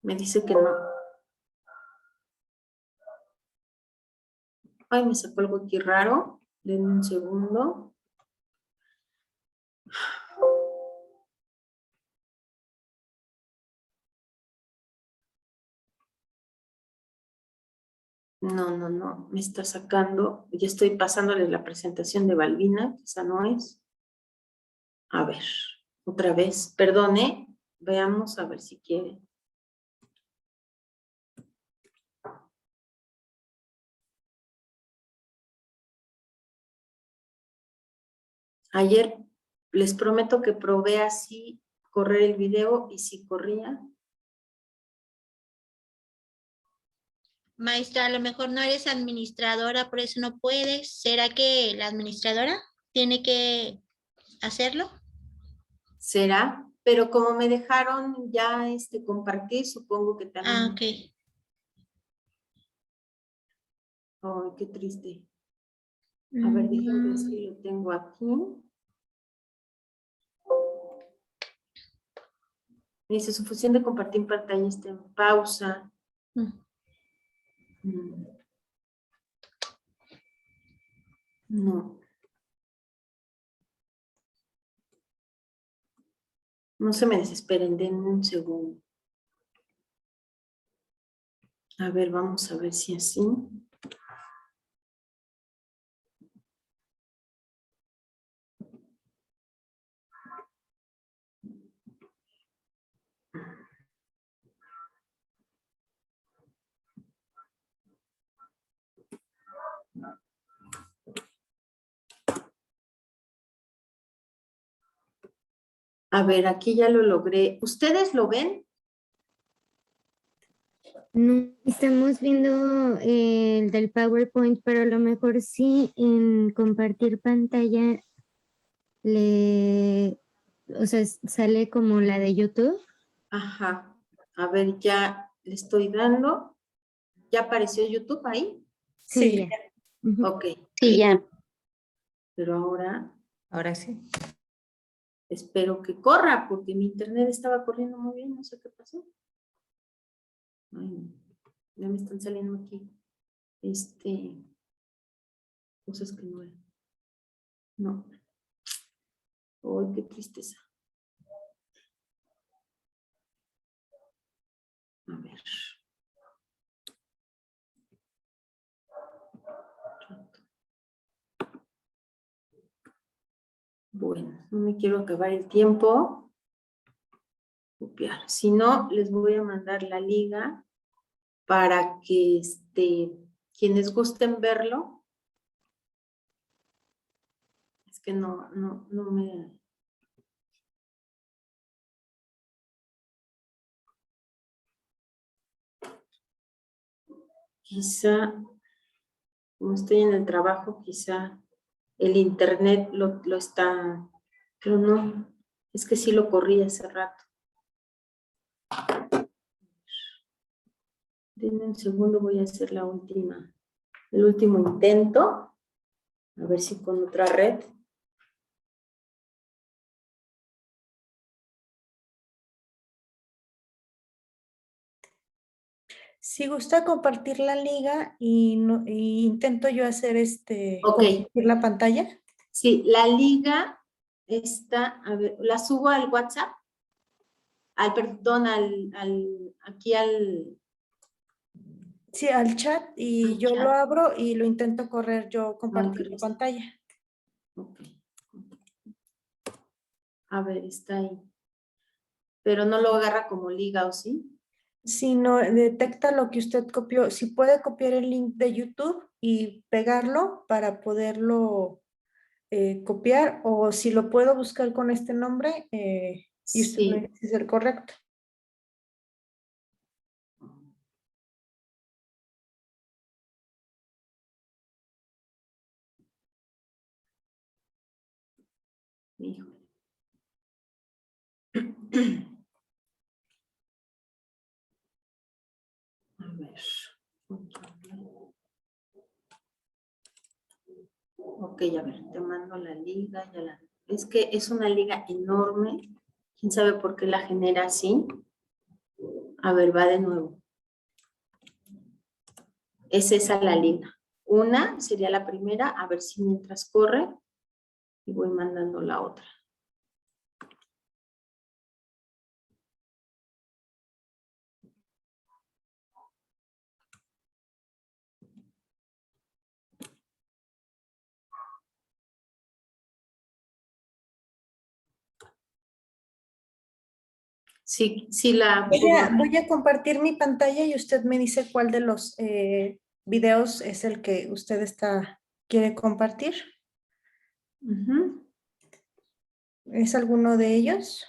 Me dice que no. Ay, me sacó algo aquí raro. Denme un segundo. No, me está sacando. Ya estoy pasándole la presentación de Balbina, esa no es. A ver, otra vez, perdone, veamos a ver si quiere. Ayer les prometo que probé así correr el video y si corría. Maestra, a lo mejor no eres administradora, por eso no puedes. ¿Será que la administradora tiene que hacerlo? ¿Será? Pero como me dejaron ya compartir, supongo que también. Ah, ok. Ay, qué triste. A ver, déjenme ver si lo tengo aquí. Dice, su función de compartir pantalla está en pausa. No. No se me desesperen, denme un segundo. A ver, vamos a ver si así. A ver, aquí ya lo logré. ¿Ustedes lo ven? No, estamos viendo el del PowerPoint, pero a lo mejor sí en compartir pantalla o sea, sale como la de YouTube. Ajá. A ver, ya le estoy dando. ¿Ya apareció YouTube ahí? Sí, ya. Ujú. Ok. Sí, ya. Pero ahora Ahora sí. espero que corra, porque mi internet estaba corriendo muy bien, no sé qué pasó. Ay, no. Ya me están saliendo aquí. Cosas que no eran. No. Ay, qué tristeza. A ver. Bueno, no me quiero acabar el tiempo. Copiar. Si no, les voy a mandar la liga para que quienes gusten verlo. Es que no me. Quizá, como estoy en el trabajo, quizá el internet lo está, pero no, es que sí lo corrí hace rato. Denme un segundo, voy a hacer el último intento, a ver si con otra red. Si gusta compartir la liga y intento yo hacer Ok. compartir la pantalla. Sí, la liga está, a ver, la subo al WhatsApp, perdón, aquí al. Sí, al chat y Al yo chat. lo abro y lo intento correr yo compartir la Cristo. pantalla. Ok. A ver, está ahí. Pero no lo agarra como liga, ¿o sí? Si no detecta lo que usted copió, si puede copiar el link de YouTube y pegarlo para poderlo copiar, o si lo puedo buscar con este nombre y usted me Sí. dice si es el correcto. Híjole. A ver. Ok, a ver, te mando la liga. Es que es una liga enorme. ¿Quién sabe por qué la genera así? A ver, va de nuevo. Es esa la liga. Una sería la primera, a ver si mientras corre y voy mandando la otra. Sí, sí la... Voy a compartir mi pantalla y usted me dice cuál de los videos es el que usted quiere compartir. Ujú. ¿Es alguno de ellos?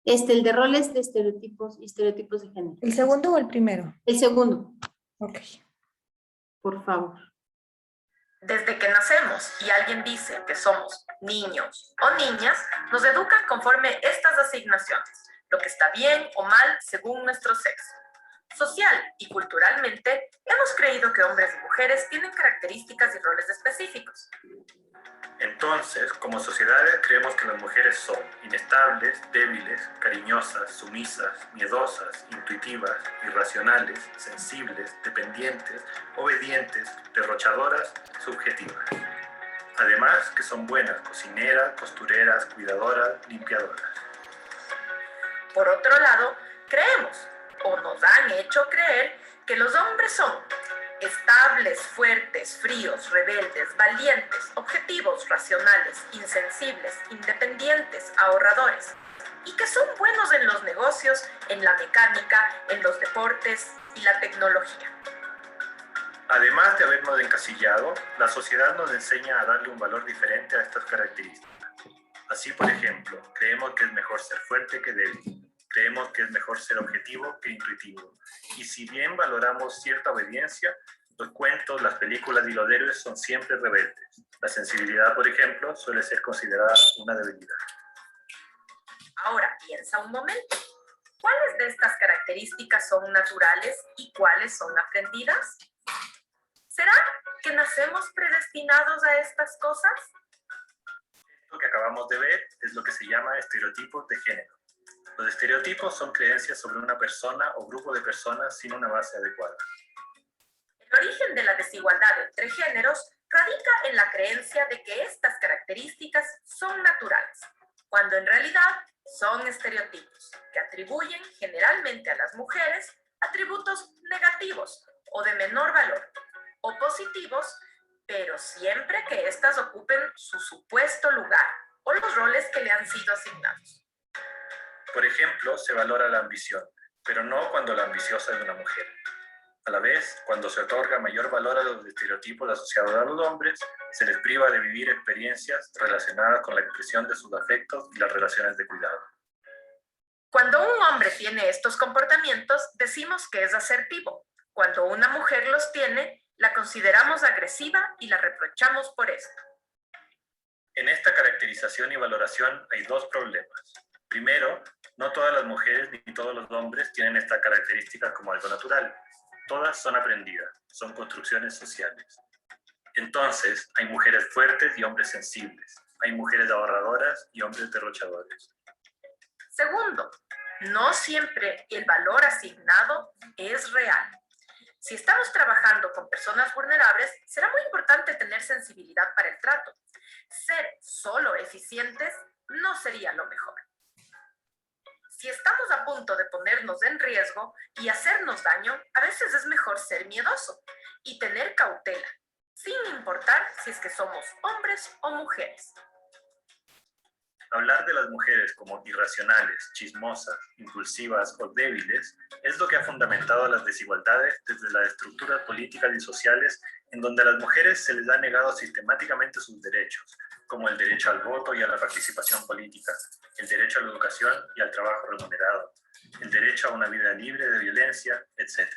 El de roles de estereotipos y estereotipos de género. ¿El segundo o el primero? El segundo, Ok. por favor. Desde que nacemos y alguien dice que somos niños o niñas, nos educan conforme estas asignaciones, lo que está bien o mal según nuestro sexo. Social y culturalmente, hemos creído que hombres y mujeres tienen características y roles específicos. Entonces, como sociedades creemos que las mujeres son inestables, débiles, cariñosas, sumisas, miedosas, intuitivas, irracionales, sensibles, dependientes, obedientes, derrochadoras, subjetivas. Además, que son buenas cocineras, costureras, cuidadoras, limpiadoras. Por otro lado, creemos, o nos han hecho creer, que los hombres son estables, fuertes, fríos, rebeldes, valientes, objetivos, racionales, insensibles, independientes, ahorradores, y que son buenos en los negocios, en la mecánica, en los deportes y la tecnología. Además de habernos encasillado, la sociedad nos enseña a darle un valor diferente a estas características. Así, por ejemplo, creemos que es mejor ser fuerte que débil. Creemos que es mejor ser objetivo que intuitivo. Y si bien valoramos cierta obediencia, los cuentos, las películas y los héroes son siempre rebeldes. La sensibilidad, por ejemplo, suele ser considerada una debilidad. Ahora piensa un momento. ¿Cuáles de estas características son naturales y cuáles son aprendidas? ¿Será que nacemos predestinados a estas cosas? Lo que acabamos de ver es lo que se llama estereotipos de género. Los estereotipos son creencias sobre una persona o grupo de personas sin una base adecuada. El origen de la desigualdad entre géneros radica en la creencia de que estas características son naturales, cuando en realidad son estereotipos que atribuyen generalmente a las mujeres atributos negativos o de menor valor, o positivos, pero siempre que éstas ocupen su supuesto lugar o los roles que le han sido asignados. Por ejemplo, se valora la ambición, pero no cuando la ambiciosa es una mujer. A la vez, cuando se otorga mayor valor a los estereotipos asociados a los hombres, se les priva de vivir experiencias relacionadas con la expresión de sus afectos y las relaciones de cuidado. Cuando un hombre tiene estos comportamientos, decimos que es asertivo. Cuando una mujer los tiene, la consideramos agresiva y la reprochamos por esto. En esta caracterización y valoración hay dos problemas. Primero, no todas las mujeres ni todos los hombres tienen esta característica como algo natural. Todas son aprendidas, son construcciones sociales. Entonces, hay mujeres fuertes y hombres sensibles. Hay mujeres ahorradoras y hombres derrochadores. Segundo, no siempre el valor asignado es real. Si estamos trabajando con personas vulnerables, será muy importante tener sensibilidad para el trato. Ser solo eficientes no sería lo mejor. Si estamos a punto de ponernos en riesgo y hacernos daño, a veces es mejor ser miedoso y tener cautela, sin importar si es que somos hombres o mujeres. Hablar de las mujeres como irracionales, chismosas, impulsivas o débiles es lo que ha fundamentado las desigualdades desde las estructuras políticas y sociales en donde a las mujeres se les ha negado sistemáticamente sus derechos, como el derecho al voto y a la participación política, el derecho a la educación y al trabajo remunerado, el derecho a una vida libre de violencia, etc.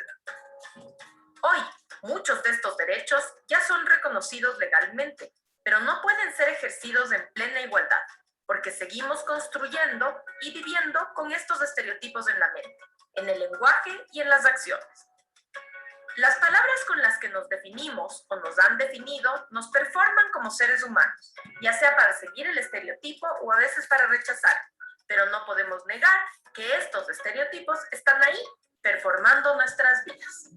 Hoy, muchos de estos derechos ya son reconocidos legalmente, pero no pueden ser ejercidos en plena igualdad, porque seguimos construyendo y viviendo con estos estereotipos en la mente, en el lenguaje y en las acciones. Las palabras con las que nos definimos o nos han definido nos performan como seres humanos, ya sea para seguir el estereotipo o a veces para rechazarlo, pero no podemos negar que estos estereotipos están ahí, performando nuestras vidas.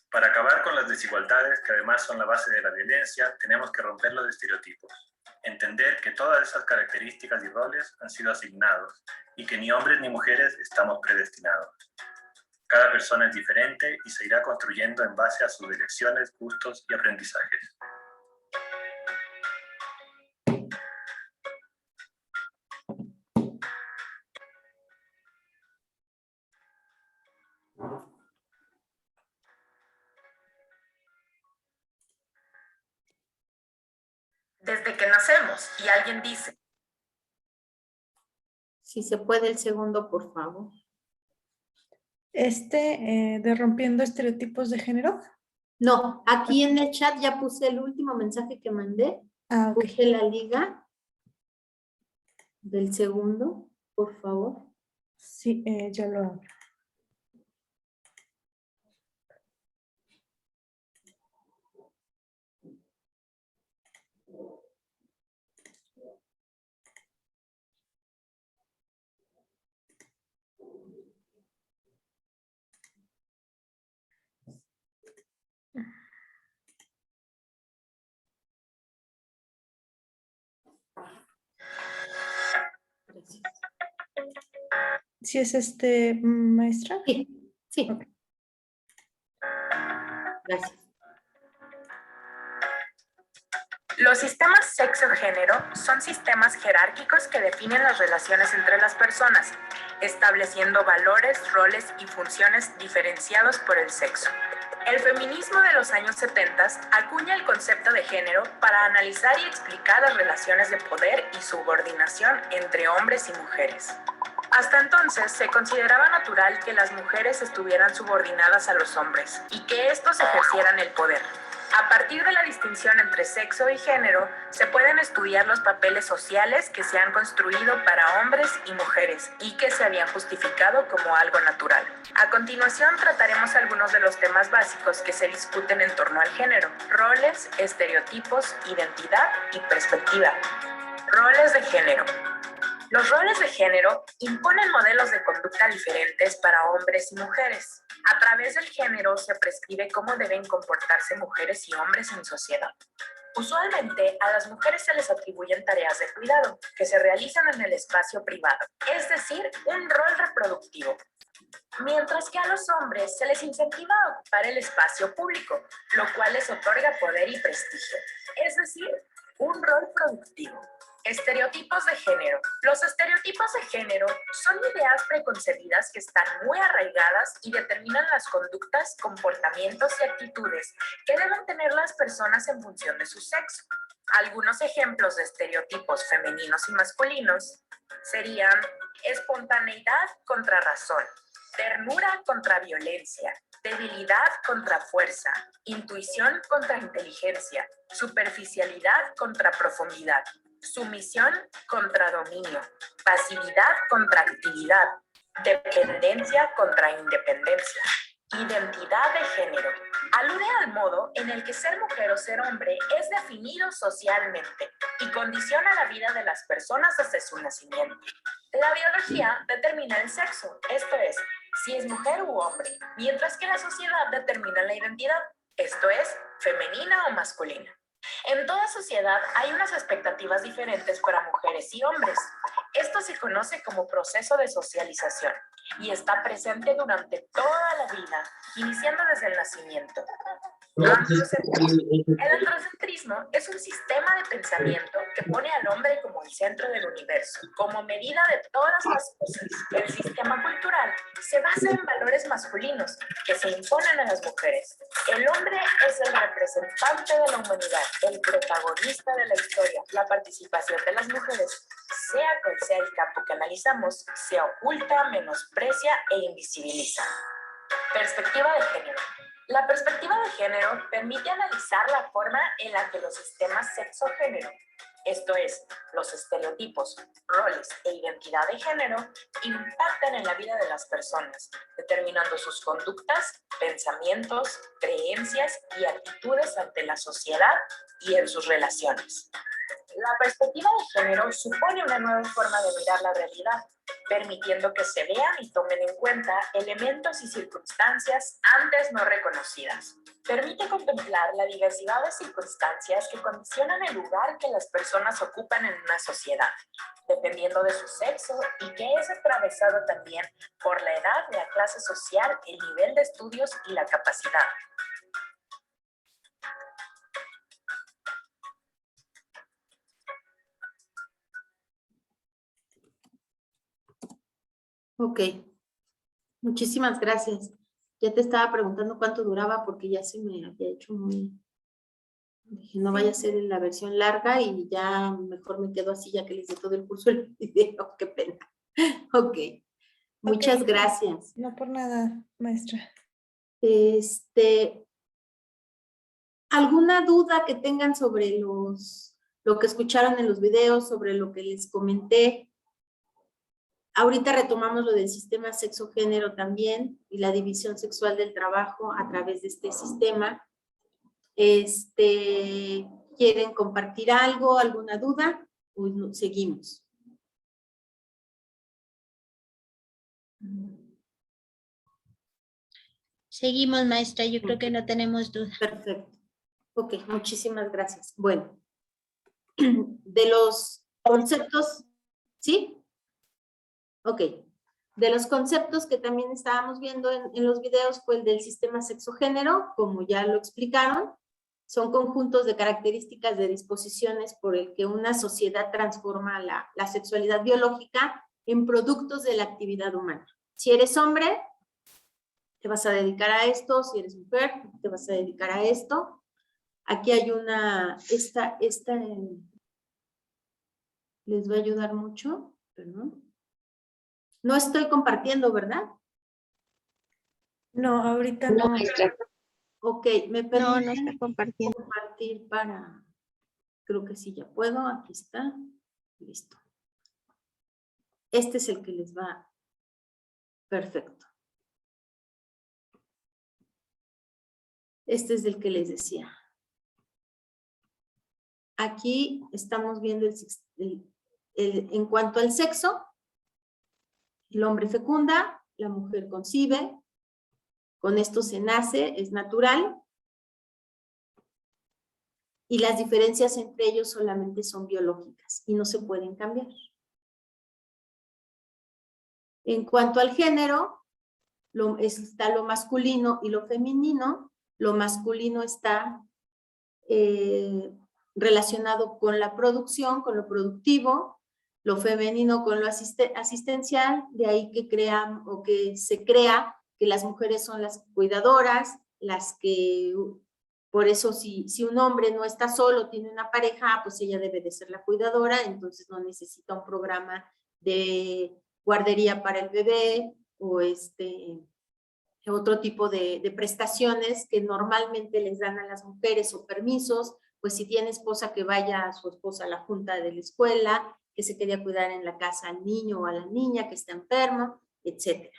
Para acabar con las desigualdades, que además son la base de la violencia, tenemos que romper los estereotipos. Entender que todas esas características y roles han sido asignados y que ni hombres ni mujeres estamos predestinados. Cada persona es diferente y se irá construyendo en base a sus elecciones, gustos y aprendizajes. Desde que nacemos y alguien dice, Si se puede el segundo, por favor. De rompiendo estereotipos de género. No, aquí en el chat ya puse el último mensaje que mandé. Ah, ok. Puse la liga del segundo, por favor. Sí, ya lo abro. Gracias. ¿Sí es maestra? Sí, sí. Ok. Gracias. los sistemas sexo-género son sistemas jerárquicos que definen las relaciones entre las personas, estableciendo valores, roles y funciones diferenciados por el sexo. El feminismo de los años 70 acuña el concepto de género para analizar y explicar las relaciones de poder y subordinación entre hombres y mujeres. Hasta entonces se consideraba natural que las mujeres estuvieran subordinadas a los hombres y que estos ejercieran el poder. A partir de la distinción entre sexo y género, se pueden estudiar los papeles sociales que se han construido para hombres y mujeres y que se habían justificado como algo natural. A continuación trataremos algunos de los temas básicos que se discuten en torno al género: roles, estereotipos, identidad y perspectiva. Roles de género. Los roles de género imponen modelos de conducta diferentes para hombres y mujeres. A través del género se prescribe cómo deben comportarse mujeres y hombres en sociedad. Usualmente a las mujeres se les atribuyen tareas de cuidado que se realizan en el espacio privado, es decir, un rol reproductivo. Mientras que a los hombres se les incentiva a ocupar el espacio público, lo cual les otorga poder y prestigio, es decir, un rol productivo. Estereotipos de género. Los estereotipos de género son ideas preconcebidas que están muy arraigadas y determinan las conductas, comportamientos y actitudes que deben tener las personas en función de su sexo. Algunos ejemplos de estereotipos femeninos y masculinos serían espontaneidad contra razón, ternura contra violencia, debilidad contra fuerza, intuición contra inteligencia, superficialidad contra profundidad, sumisión contra dominio, pasividad contra actividad, dependencia contra independencia. Identidad de género. Alude al modo en el que ser mujer o ser hombre es definido socialmente y condiciona la vida de las personas desde su nacimiento. La biología determina el sexo, esto es, si es mujer u hombre, mientras que la sociedad determina la identidad, esto es, femenina o masculina. En toda sociedad hay unas expectativas diferentes para mujeres y hombres. Esto se conoce como proceso de socialización y está presente durante toda la vida, iniciando desde el nacimiento. El androcentrismo es un sistema de pensamiento que pone al hombre como el centro del universo, como medida de todas las cosas. El sistema cultural se basa en valores masculinos que se imponen a las mujeres. El hombre es el representante de la humanidad, el protagonista de la historia. La participación de las mujeres, sea cual sea el campo que analizamos, se oculta, menosprecia e invisibiliza. Perspectiva de género. La perspectiva de género permite analizar la forma en la que los sistemas sexo-género, esto es, los estereotipos, roles e identidad de género, impactan en la vida de las personas, determinando sus conductas, pensamientos, creencias y actitudes ante la sociedad y en sus relaciones. La perspectiva de género supone una nueva forma de mirar la realidad, permitiendo que se vean y tomen en cuenta elementos y circunstancias antes no reconocidas. Permite contemplar la diversidad de circunstancias que condicionan el lugar que las personas ocupan en una sociedad, dependiendo de su sexo, y que es atravesado también por la edad, la clase social, el nivel de estudios y la capacidad. Ok, muchísimas gracias. Ya te estaba preguntando cuánto duraba porque ya se me había hecho muy Dije, no vaya a ser en la versión larga y ya mejor me quedo así ya que les di todo el curso el video. Qué pena. Ok. Muchas gracias. No por nada, maestra. ¿Alguna duda que tengan sobre lo que escucharon en los videos, sobre lo que les comenté? Ahorita retomamos lo del sistema sexo-género también y la división sexual del trabajo a través de este sistema. ¿Quieren compartir algo, alguna duda? O seguimos. Seguimos, maestra. Yo creo que no tenemos duda. Perfecto. Ok, muchísimas gracias. Bueno, de los conceptos, ¿sí? Ok. De los conceptos que también estábamos viendo en los videos fue el del sistema sexo-género, como ya lo explicaron. Son conjuntos de características de disposiciones por el que una sociedad transforma la sexualidad biológica en productos de la actividad humana. Si eres hombre, te vas a dedicar a esto. Si eres mujer, te vas a dedicar a esto. Aquí hay esta les va a ayudar mucho. Perdón. No estoy compartiendo, ¿verdad? No, ahorita no. Ok, me permiten No, no está compartiendo. compartir para, creo que sí ya puedo, aquí está, listo. Este es el que les va perfecto. Este es el que les decía. Aquí estamos viendo en cuanto al sexo, el hombre fecunda, la mujer concibe, con esto se nace, es natural, y las diferencias entre ellos solamente son biológicas y no se pueden cambiar. En cuanto al género, está lo masculino y lo femenino. Lo masculino está relacionado con la producción, con lo productivo, lo femenino con lo asistencial, de ahí que se crea que las mujeres son las cuidadoras, las que, por eso si un hombre no está solo, tiene una pareja, pues ella debe de ser la cuidadora, entonces no necesita un programa de guardería para el bebé o otro tipo de prestaciones que normalmente les dan a las mujeres o permisos, pues si tiene esposa que vaya a su esposa a la junta de la escuela, que se quería cuidar en la casa al niño o a la niña que está enfermo, etc.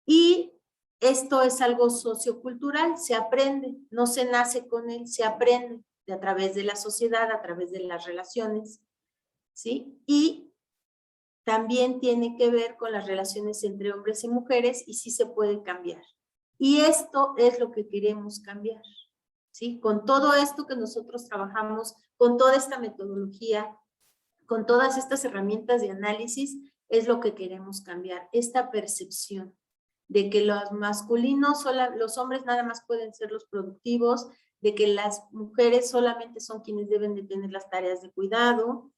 Y esto es algo sociocultural, se aprende, no se nace con él, se aprende a través de la sociedad, a través de las relaciones, ¿sí? Y también tiene que ver con las relaciones entre hombres y mujeres y sí se puede cambiar. Y esto es lo que queremos cambiar, ¿sí? Con todo esto que nosotros trabajamos, con toda esta metodología, con todas estas herramientas de análisis, es lo que queremos cambiar, esta percepción de que los masculinos, los hombres nada más pueden ser los productivos, de que las mujeres solamente son quienes deben de tener las tareas de cuidado,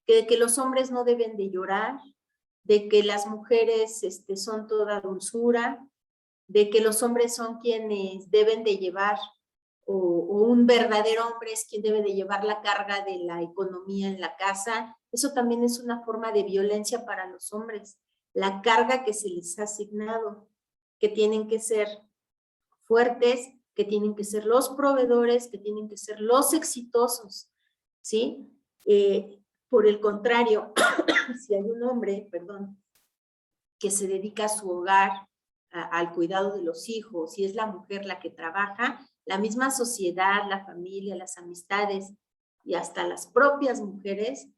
que los hombres no deben de llorar, de que las mujeres son toda dulzura, de que los hombres son quienes deben de llevar, o un verdadero hombre es quien debe de llevar la carga de la economía en la casa. Eso también es una forma de violencia para los hombres, la carga que se les ha asignado, que tienen que ser fuertes, que tienen que ser los proveedores, que tienen que ser los exitosos, ¿sí? Por el contrario, si hay un hombre, que se dedica a su hogar, al cuidado de los hijos, y es la mujer la que trabaja, la misma sociedad, la familia, las amistades y hasta las propias mujeres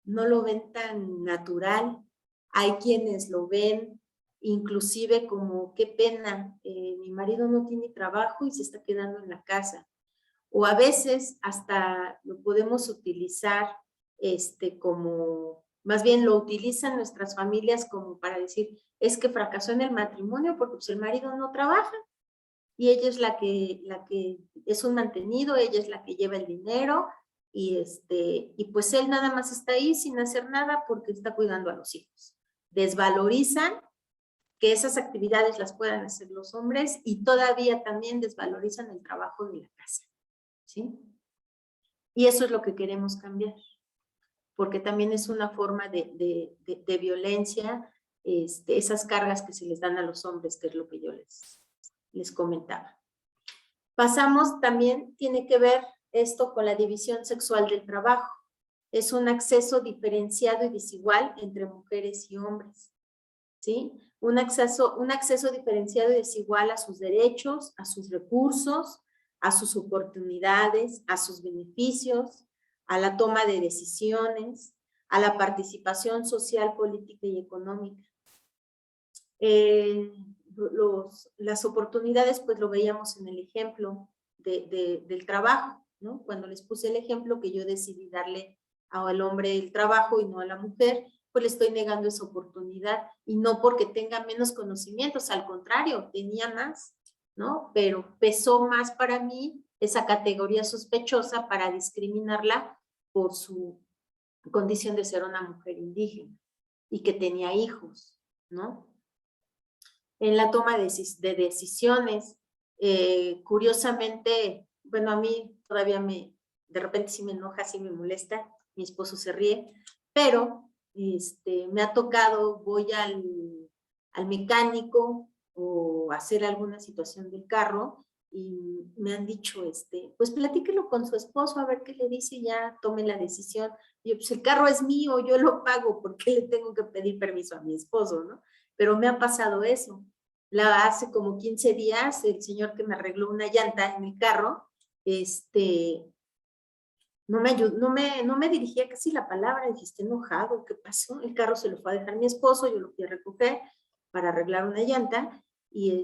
no lo ven tan natural. Hay quienes lo ven inclusive como qué pena, mi marido no tiene trabajo y se está quedando en la casa. O a veces hasta lo podemos utilizar como, más bien lo utilizan nuestras familias como para decir, es que fracasó en el matrimonio porque pues, el marido no trabaja y ella es la que es un mantenido, ella es la que lleva el dinero y pues él nada más está ahí sin hacer nada porque está cuidando a los hijos. Desvalorizan que esas actividades las puedan hacer los hombres y todavía también desvalorizan el trabajo de la casa. ¿sí? Y eso es lo que queremos cambiar, porque también es una forma de violencia, esas cargas que se les dan a los hombres, que es lo que yo les comentaba. Pasamos también, tiene que ver esto con la división sexual del trabajo. Es un acceso diferenciado y desigual entre mujeres y hombres, ¿sí? Un acceso diferenciado y desigual a sus derechos, a sus recursos, a sus oportunidades, a sus beneficios, a la toma de decisiones, a la participación social, política y económica. Las oportunidades, pues lo veíamos en el ejemplo del trabajo, ¿no? Cuando les puse el ejemplo que yo decidí darle al hombre el trabajo y no a la mujer, pues le estoy negando esa oportunidad, y no porque tenga menos conocimientos, al contrario, tenía más, ¿no? Pero pesó más para mí esa categoría sospechosa para discriminarla por su condición de ser una mujer indígena y que tenía hijos, ¿no? En la toma de decisiones, curiosamente, bueno, a mí todavía de repente sí me enoja, sí me molesta, mi esposo se ríe, pero me ha tocado, voy al mecánico o hacer alguna situación del carro y me han dicho, pues platíquelo con su esposo a ver qué le dice y ya tome la decisión. Y yo, pues el carro es mío, yo lo pago, ¿por qué le tengo que pedir permiso a mi esposo, no? Pero me ha pasado eso. Hace como 15 días, el señor que me arregló una llanta en mi carro, no me ayudó, no me dirigía casi la palabra, dije, está enojado, ¿qué pasó? El carro se lo fue a dejar mi esposo, yo lo fui a recoger para arreglar una llanta, y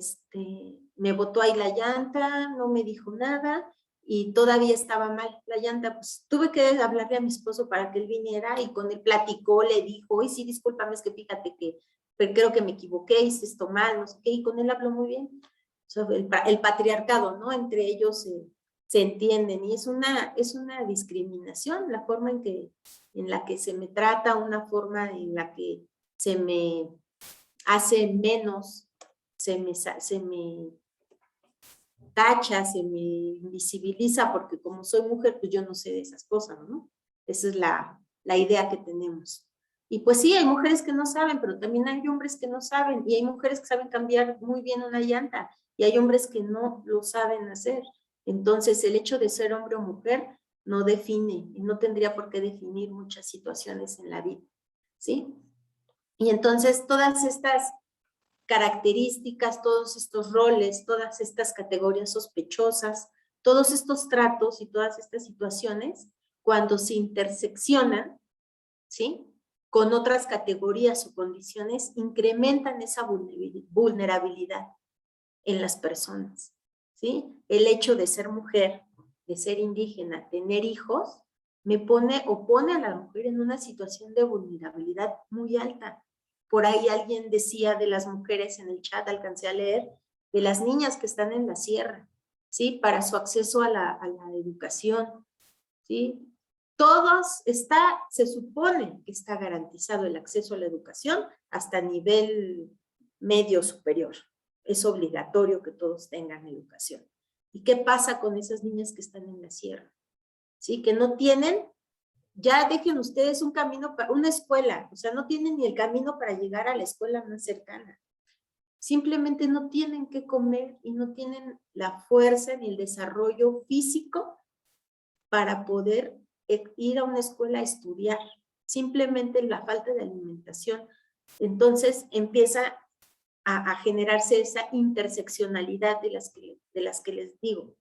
me botó ahí la llanta, no me dijo nada, y todavía estaba mal la llanta, pues tuve que hablarle a mi esposo para que él viniera, y con él platicó, le dijo, oye, sí, discúlpame, es que fíjate que creo que me equivoqué, hice esto mal, no sé qué, y con él habló muy bien. O sea, el patriarcado, ¿no? Entre ellos se entienden, y es una discriminación, la forma en la que se me trata, una forma en la que se me hace menos, se me tacha, se me invisibiliza, porque como soy mujer, pues yo no sé de esas cosas, ¿no? Esa es la idea que tenemos. Y pues sí, hay mujeres que no saben, pero también hay hombres que no saben, y hay mujeres que saben cambiar muy bien una llanta, y hay hombres que no lo saben hacer. Entonces, el hecho de ser hombre o mujer no define, y no tendría por qué definir muchas situaciones en la vida, ¿sí? Y entonces, todas estas características, todos estos roles, todas estas categorías sospechosas, todos estos tratos y todas estas situaciones, cuando se interseccionan, ¿sí?, con otras categorías o condiciones, incrementan esa vulnerabilidad en las personas, ¿sí? El hecho de ser mujer, de ser indígena, tener hijos, pone a la mujer en una situación de vulnerabilidad muy alta. Por ahí alguien decía de las mujeres en el chat, alcancé a leer, de las niñas que están en la sierra, ¿sí? Para su acceso a la educación, ¿sí? Se supone que está garantizado el acceso a la educación hasta nivel medio superior. Es obligatorio que todos tengan educación. ¿Y qué pasa con esas niñas que están en la sierra? ¿Sí? Que no tienen, ya dejen ustedes un camino para una escuela, o sea, no tienen ni el camino para llegar a la escuela más cercana. Simplemente no tienen qué comer y no tienen la fuerza ni el desarrollo físico para poder ir a una escuela a estudiar. Simplemente la falta de alimentación. Entonces empieza a generarse esa interseccionalidad de las que les digo.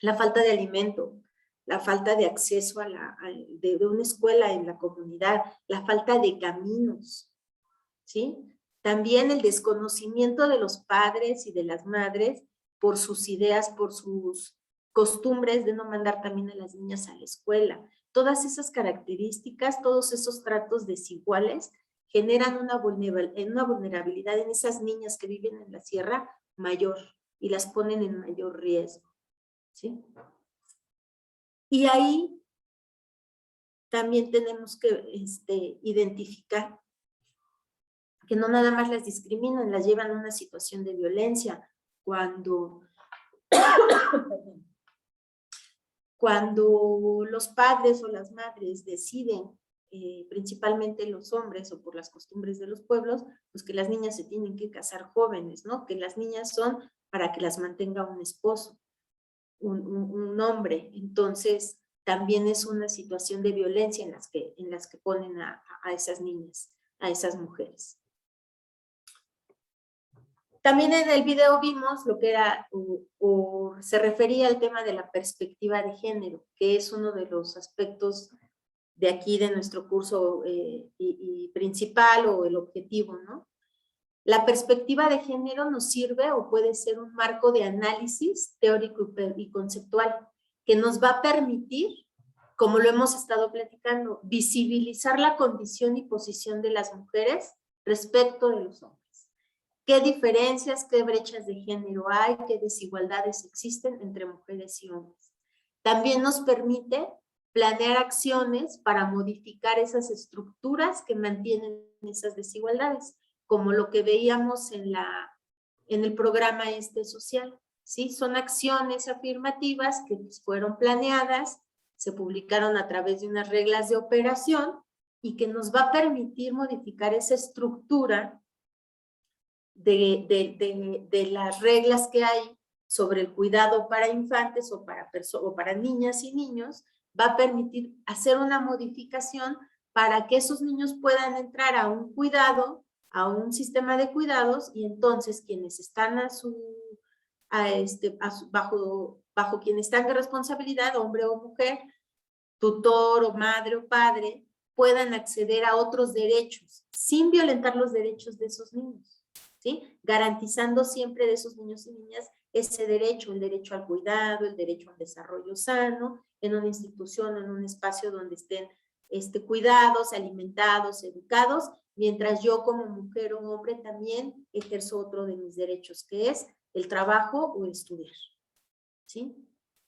La falta de alimento, la falta de acceso de una escuela en la comunidad, la falta de caminos, ¿sí? También el desconocimiento de los padres y de las madres por sus ideas, por sus costumbres de no mandar también a las niñas a la escuela. Todas esas características, todos esos tratos desiguales generan una vulnerabilidad en esas niñas que viven en la sierra mayor y las ponen en mayor riesgo, ¿sí? Y ahí también tenemos que identificar que no nada más las discriminan, las llevan a una situación de violencia cuando cuando los padres o las madres deciden, principalmente los hombres o por las costumbres de los pueblos, pues que las niñas se tienen que casar jóvenes, ¿no? Que las niñas son para que las mantenga un esposo, un hombre. Entonces, también es una situación de violencia en las que ponen a esas niñas, a esas mujeres. También en el video vimos lo que era, o se refería al tema de la perspectiva de género, que es uno de los aspectos de aquí de nuestro curso y principal o el objetivo, ¿no? La perspectiva de género nos sirve o puede ser un marco de análisis teórico y conceptual que nos va a permitir, como lo hemos estado platicando, visibilizar la condición y posición de las mujeres respecto de los hombres. ¿Qué diferencias, qué brechas de género hay, qué desigualdades existen entre mujeres y hombres? También nos permite planear acciones para modificar esas estructuras que mantienen esas desigualdades, como lo que veíamos en el programa social, ¿sí? Son acciones afirmativas que fueron planeadas, se publicaron a través de unas reglas de operación y que nos va a permitir modificar esa estructura de las reglas que hay sobre el cuidado para infantes o para niñas y niños, va a permitir hacer una modificación para que esos niños puedan entrar a un cuidado, a un sistema de cuidados, y entonces quienes están bajo quienes están de responsabilidad, hombre o mujer, tutor o madre o padre, puedan acceder a otros derechos sin violentar los derechos de esos niños, ¿sí? Garantizando siempre de esos niños y niñas ese derecho, el derecho al cuidado, el derecho al desarrollo sano, en una institución, en un espacio donde estén cuidados, alimentados, educados, mientras yo como mujer o hombre también ejerzo otro de mis derechos, que es el trabajo o estudiar, ¿sí?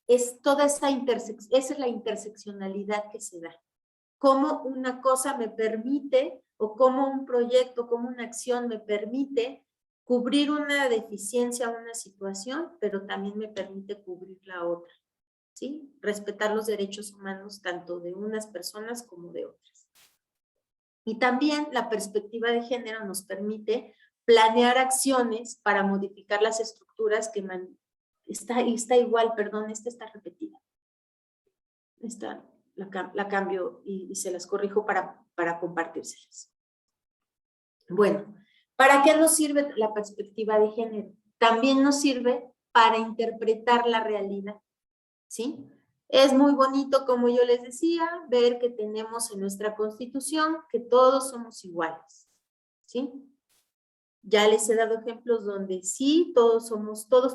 Es toda esa esa es la interseccionalidad que se da. Cómo una cosa me permite, o cómo un proyecto, cómo una acción me permite cubrir una deficiencia, una situación, pero también me permite cubrir la otra, ¿sí? Respetar los derechos humanos tanto de unas personas como de otras. Y también la perspectiva de género nos permite planear acciones para modificar las estructuras que está igual, perdón, esta está repetida. Esta la cambio y se las corrijo para compartírselas. Bueno, ¿para qué nos sirve la perspectiva de género? También nos sirve para interpretar la realidad, ¿sí? Es muy bonito, como yo les decía, ver que tenemos en nuestra Constitución que todos somos iguales, ¿sí? Ya les he dado ejemplos donde sí, todos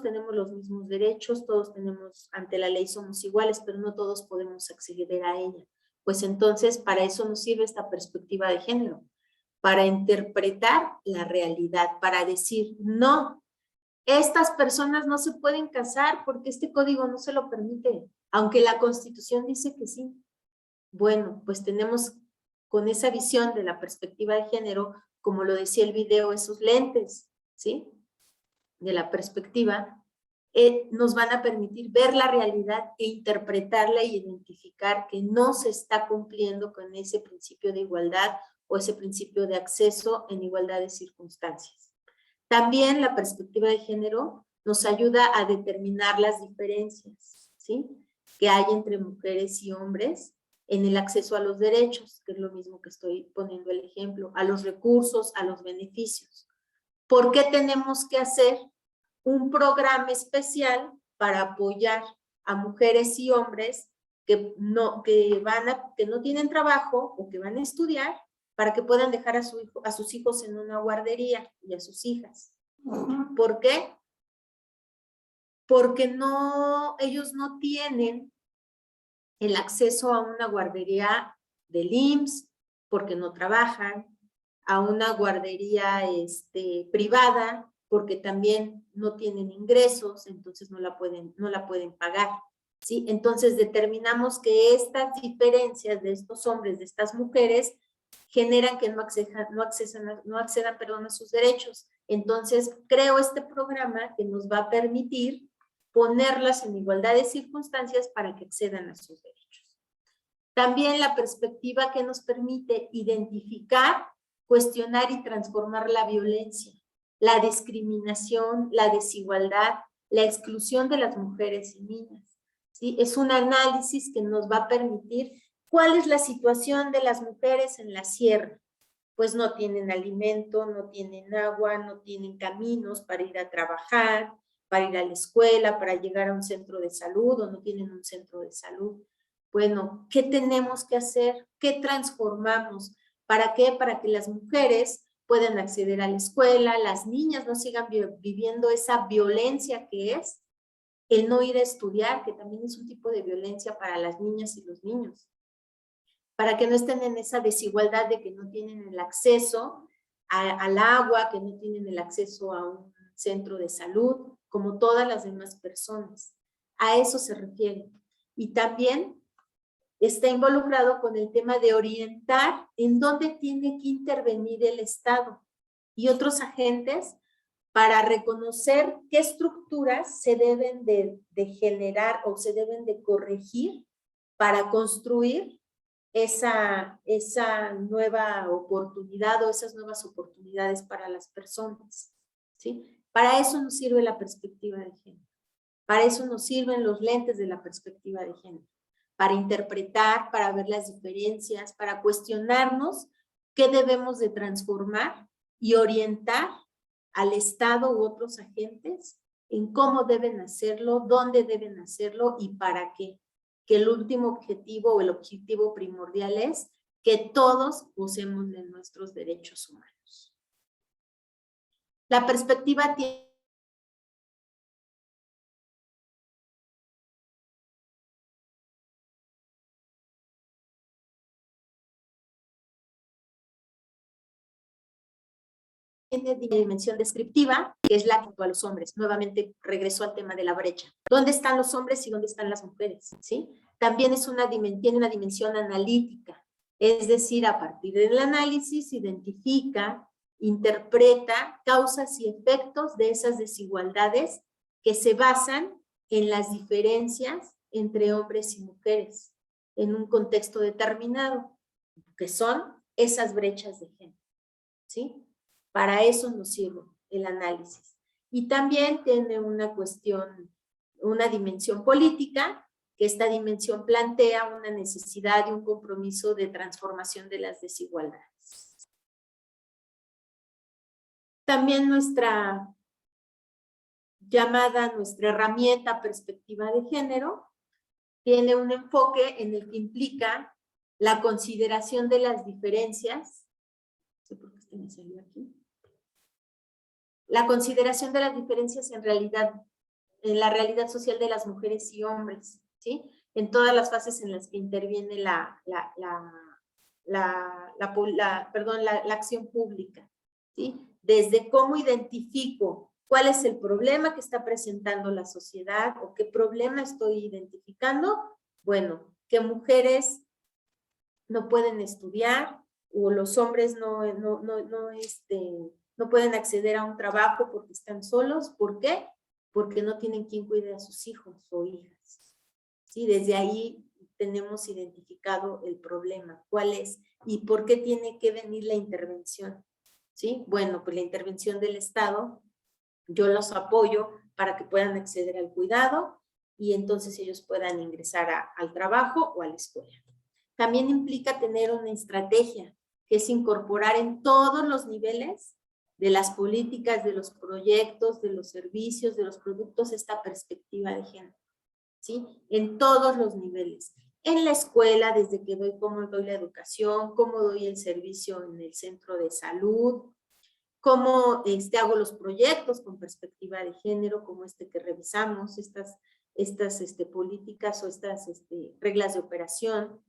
tenemos los mismos derechos, todos tenemos, ante la ley somos iguales, pero no todos podemos acceder a ella. Pues entonces, para eso nos sirve esta perspectiva de género, para interpretar la realidad, para decir, no, estas personas no se pueden casar porque este código no se lo permite, aunque la Constitución dice que sí. Bueno, pues tenemos con esa visión de la perspectiva de género, como lo decía el video, esos lentes, ¿sí? De la perspectiva, nos van a permitir ver la realidad e interpretarla e identificar que no se está cumpliendo con ese principio de igualdad o ese principio de acceso en igualdad de circunstancias. También la perspectiva de género nos ayuda a determinar las diferencias, ¿sí? Que hay entre mujeres y hombres en el acceso a los derechos, que es lo mismo que estoy poniendo el ejemplo, a los recursos, a los beneficios. ¿Por qué tenemos que hacer un programa especial para apoyar a mujeres y hombres que no tienen trabajo o que van a estudiar para que puedan dejar a sus hijos en una guardería y a sus hijas? ¿Por qué? Porque ellos no tienen el acceso a una guardería del IMSS porque no trabajan, a una guardería privada porque también no tienen ingresos, entonces no la pueden pagar, ¿sí? Entonces determinamos que estas diferencias de estos hombres, de estas mujeres, generan que no accedan a sus derechos. Entonces creo este programa que nos va a permitir ponerlas en igualdad de circunstancias para que accedan a sus derechos. También la perspectiva que nos permite identificar, cuestionar y transformar la violencia, la discriminación, la desigualdad, la exclusión de las mujeres y niñas. ¿Sí? Es un análisis que nos va a permitir cuál es la situación de las mujeres en la sierra. Pues no tienen alimento, no tienen agua, no tienen caminos para ir a trabajar, para ir a la escuela, para llegar a un centro de salud o no tienen un centro de salud. Bueno, ¿qué tenemos que hacer? ¿Qué transformamos? ¿Para qué? Para que las mujeres puedan acceder a la escuela, las niñas no sigan viviendo esa violencia que es el no ir a estudiar, que también es un tipo de violencia para las niñas y los niños. Para que no estén en esa desigualdad de que no tienen el acceso al agua, que no tienen el acceso a un centro de salud, como todas las demás personas. A eso se refiere. Y también está involucrado con el tema de orientar en dónde tiene que intervenir el Estado y otros agentes para reconocer qué estructuras se deben de generar o se deben de corregir para construir esa nueva oportunidad o esas nuevas oportunidades para las personas, ¿sí? Para eso nos sirve la perspectiva de género. Para eso nos sirven los lentes de la perspectiva de género. Para interpretar, para ver las diferencias, para cuestionarnos qué debemos de transformar y orientar al Estado u otros agentes en cómo deben hacerlo, dónde deben hacerlo y para qué. Que el último objetivo o el objetivo primordial es que todos gocemos de nuestros derechos humanos. La perspectiva tiene dimensión descriptiva, que es la que actúa a los hombres. Nuevamente regreso al tema de la brecha. ¿Dónde están los hombres y dónde están las mujeres? ¿Sí? También tiene una dimensión analítica, es decir, a partir del análisis identifica, interpreta causas y efectos de esas desigualdades que se basan en las diferencias entre hombres y mujeres en un contexto determinado, que son esas brechas de género. ¿Sí? Para eso nos sirve el análisis. Y también tiene una cuestión, una dimensión política, que esta dimensión plantea una necesidad y un compromiso de transformación de las desigualdades. También nuestra herramienta perspectiva de género tiene un enfoque en el que implica la consideración de las diferencias. No sé por qué este me salió aquí. La consideración de las diferencias en la realidad social de las mujeres y hombres, ¿sí? En todas las fases en las que interviene la acción pública, ¿sí? Desde cómo identifico cuál es el problema que está presentando la sociedad o qué problema estoy identificando. Bueno, que mujeres no pueden estudiar o los hombres no pueden acceder a un trabajo porque están solos. ¿Por qué? Porque no tienen quien cuide a sus hijos o hijas. ¿Sí? Desde ahí tenemos identificado el problema. ¿Cuál es? ¿Y por qué tiene que venir la intervención? ¿Sí? Bueno, pues la intervención del Estado, yo los apoyo para que puedan acceder al cuidado y entonces ellos puedan ingresar al trabajo o a la escuela. También implica tener una estrategia, que es incorporar en todos los niveles de las políticas, de los proyectos, de los servicios, de los productos, esta perspectiva de género, ¿sí? En todos los niveles. En la escuela, desde que cómo doy la educación, cómo doy el servicio en el centro de salud, cómo hago los proyectos con perspectiva de género, como que revisamos, estas políticas o estas reglas de operación,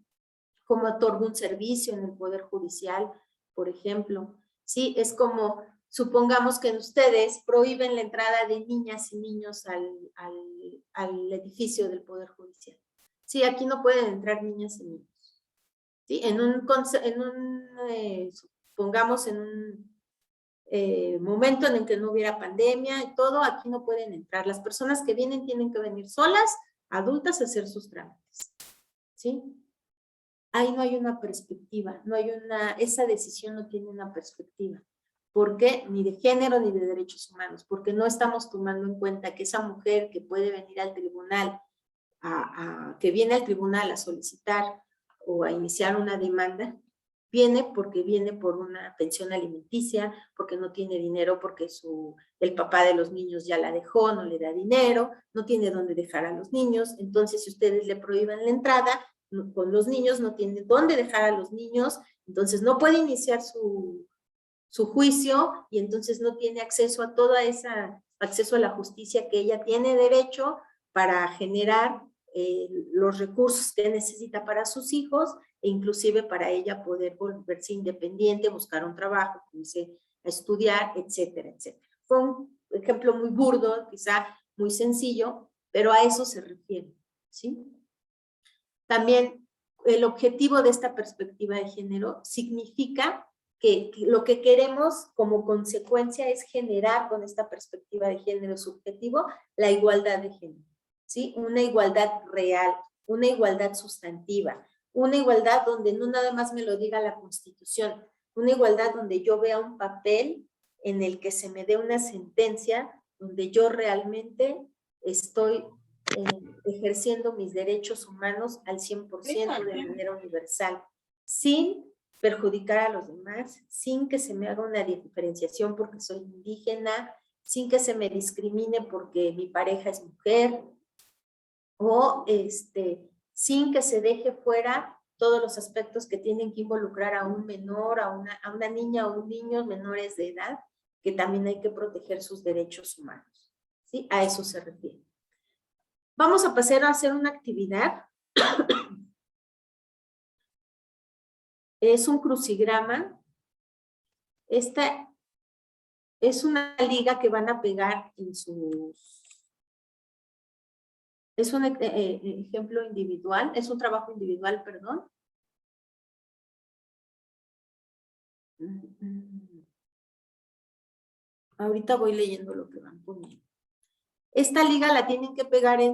cómo otorgo un servicio en el Poder Judicial, por ejemplo. Sí, es como, supongamos que ustedes prohíben la entrada de niñas y niños al edificio del Poder Judicial. Sí, aquí no pueden entrar niñas y niños. Sí, supongamos en un momento en el que no hubiera pandemia y todo, aquí no pueden entrar. Las personas que vienen tienen que venir solas, adultas, a hacer sus trámites, ¿sí? Ahí no hay una perspectiva, no hay esa decisión no tiene una perspectiva. ¿Por qué? Ni de género ni de derechos humanos, porque no estamos tomando en cuenta que esa mujer que puede venir al tribunal, que viene al tribunal a solicitar o a iniciar una demanda, viene porque viene por una pensión alimenticia, porque no tiene dinero, porque el papá de los niños ya la dejó, no le da dinero, no tiene dónde dejar a los niños. Entonces, si ustedes le prohíban la entrada, con los niños no tiene dónde dejar a los niños, entonces no puede iniciar su juicio y entonces no tiene acceso a acceso a la justicia que ella tiene derecho para generar los recursos que necesita para sus hijos e inclusive para ella poder volverse independiente, buscar un trabajo, irse a estudiar, etcétera, etcétera. Fue un ejemplo muy burdo, quizá muy sencillo, pero a eso se refiere, ¿sí? También el objetivo de esta perspectiva de género significa que lo que queremos como consecuencia es generar con esta perspectiva de género subjetivo la igualdad de género, ¿sí? Una igualdad real, una igualdad sustantiva, una igualdad donde no nada más me lo diga la Constitución, una igualdad donde yo vea un papel en el que se me dé una sentencia donde yo realmente estoy ejerciendo mis derechos humanos al 100% de manera universal, sin perjudicar a los demás, sin que se me haga una diferenciación porque soy indígena, sin que se me discrimine porque mi pareja es mujer, o sin que se deje fuera todos los aspectos que tienen que involucrar a un menor, a una niña o un niño menores de edad, que también hay que proteger sus derechos humanos, ¿sí? A eso se refiere. Vamos a pasar a hacer una actividad. Es un crucigrama. Esta es una liga que van a pegar en sus... Es un ejemplo individual, es un trabajo individual, perdón. Ahorita voy leyendo lo que van poniendo. Esta liga la tienen que pegar en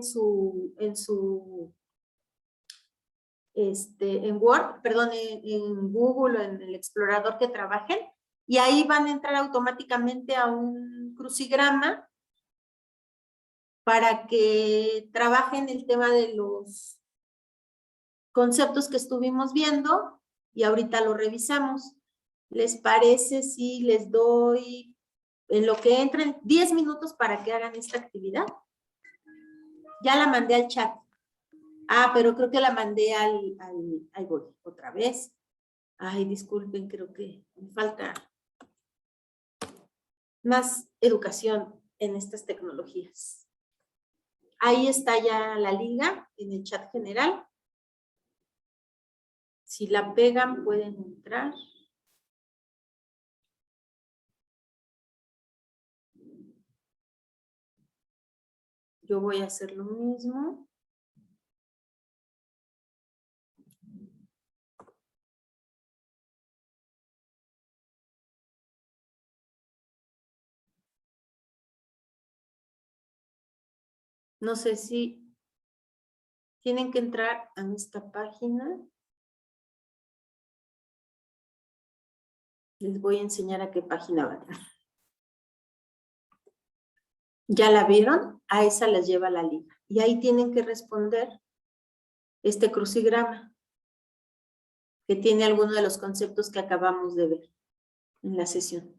Word, perdón, en Google o en el explorador que trabajen, y ahí van a entrar automáticamente a un crucigrama para que trabajen el tema de los conceptos que estuvimos viendo y ahorita lo revisamos. ¿Les parece si les doy, en lo que entren, 10 minutos para que hagan esta actividad? Ya la mandé al chat. Ah, pero creo que la mandé ahí voy, otra vez. Ay, disculpen, creo que me falta más educación en estas tecnologías. Ahí está ya la liga en el chat general. Si la pegan, pueden entrar. Yo voy a hacer lo mismo. No sé si tienen que entrar a esta página. Les voy a enseñar a qué página van. ¿Ya la vieron? A esa les lleva la liga. Y ahí tienen que responder este crucigrama, que tiene alguno de los conceptos que acabamos de ver en la sesión.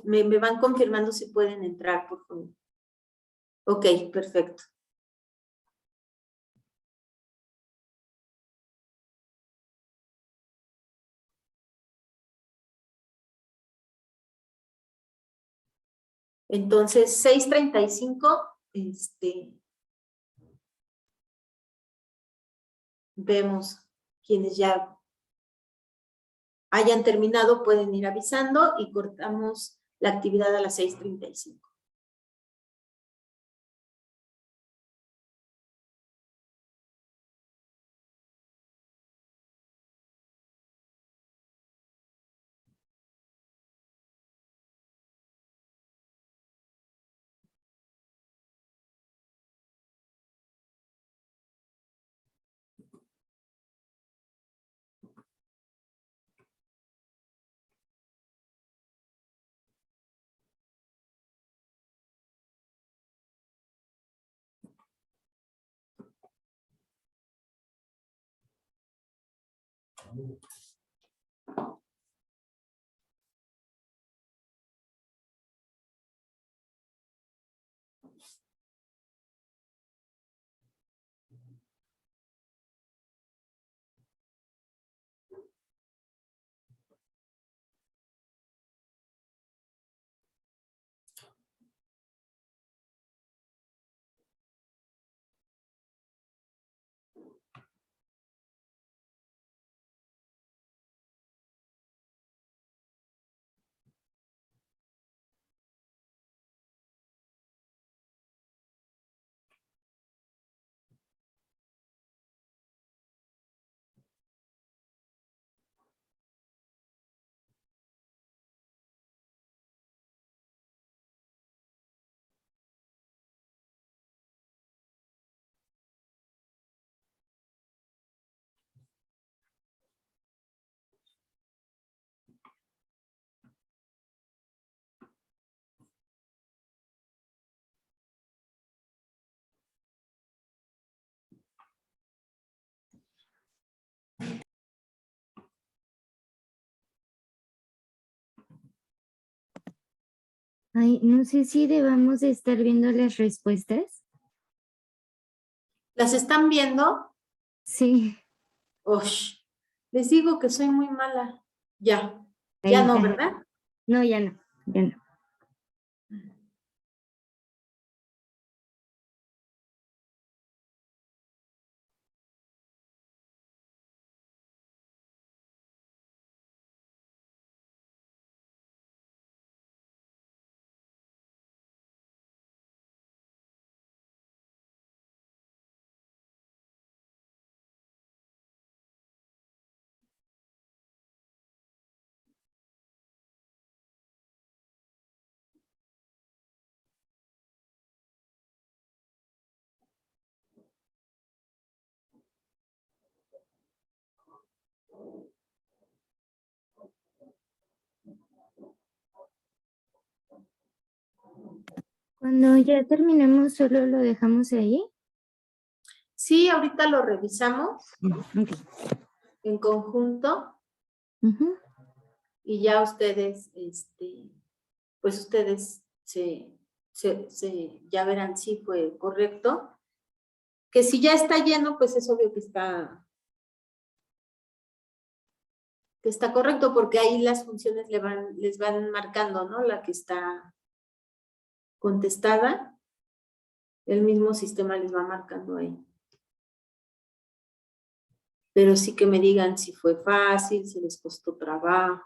Me van confirmando si pueden entrar, por favor. Ok, perfecto. Entonces, 6:35, vemos quienes ya hayan terminado, pueden ir avisando y cortamos la actividad a las 6:35. Ay, no sé si debamos de estar viendo las respuestas. ¿Las están viendo? Sí. Ush, les digo que soy muy mala. Ya, ya Ahí, no, ajá. ¿verdad? No, ya no, ya no. Cuando ya terminemos, solo lo dejamos ahí. Sí, ahorita lo revisamos Ok. en conjunto Ujú. y ya ustedes, pues ustedes ya verán si fue correcto. Que si ya está lleno, pues es obvio que está correcto, porque ahí las funciones les van marcando, ¿no? La que está contestada, el mismo sistema les va marcando ahí. Pero sí que me digan si fue fácil, si les costó trabajo.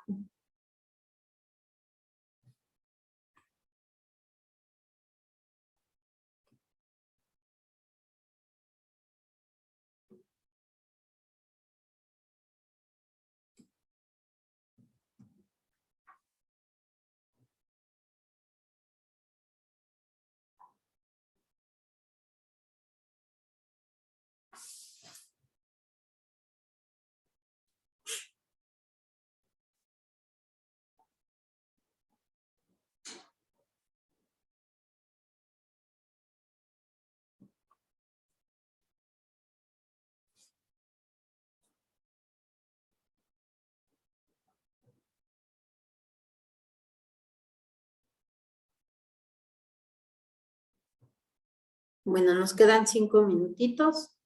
Bueno, nos quedan 5 minutitos.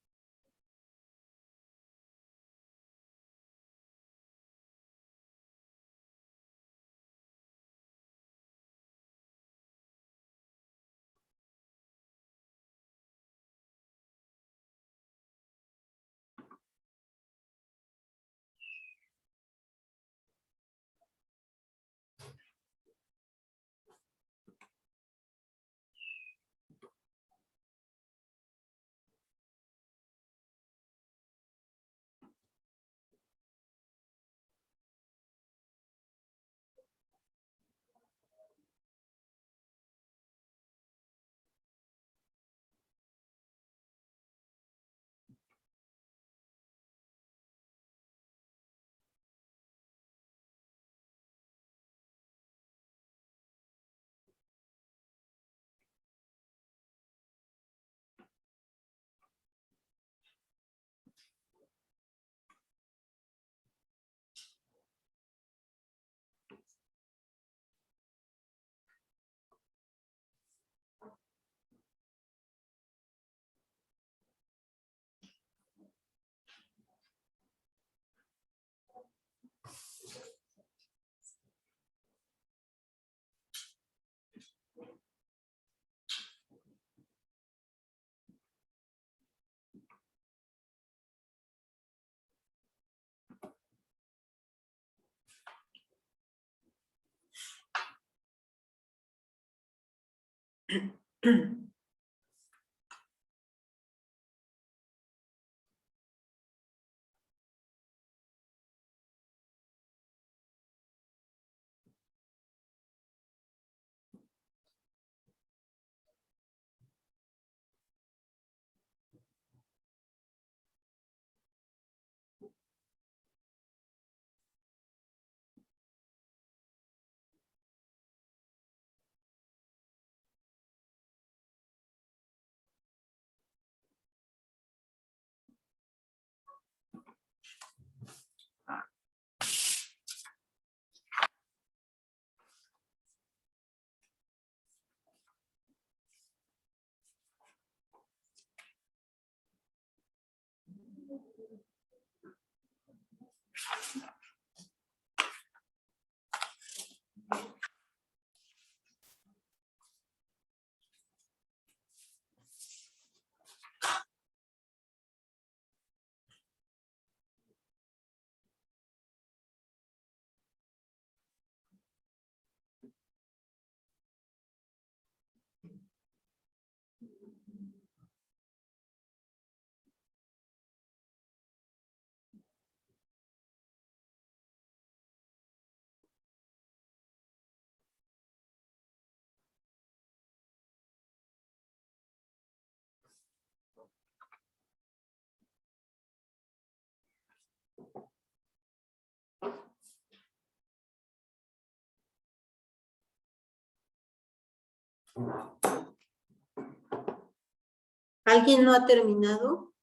¿Alguien no ha terminado?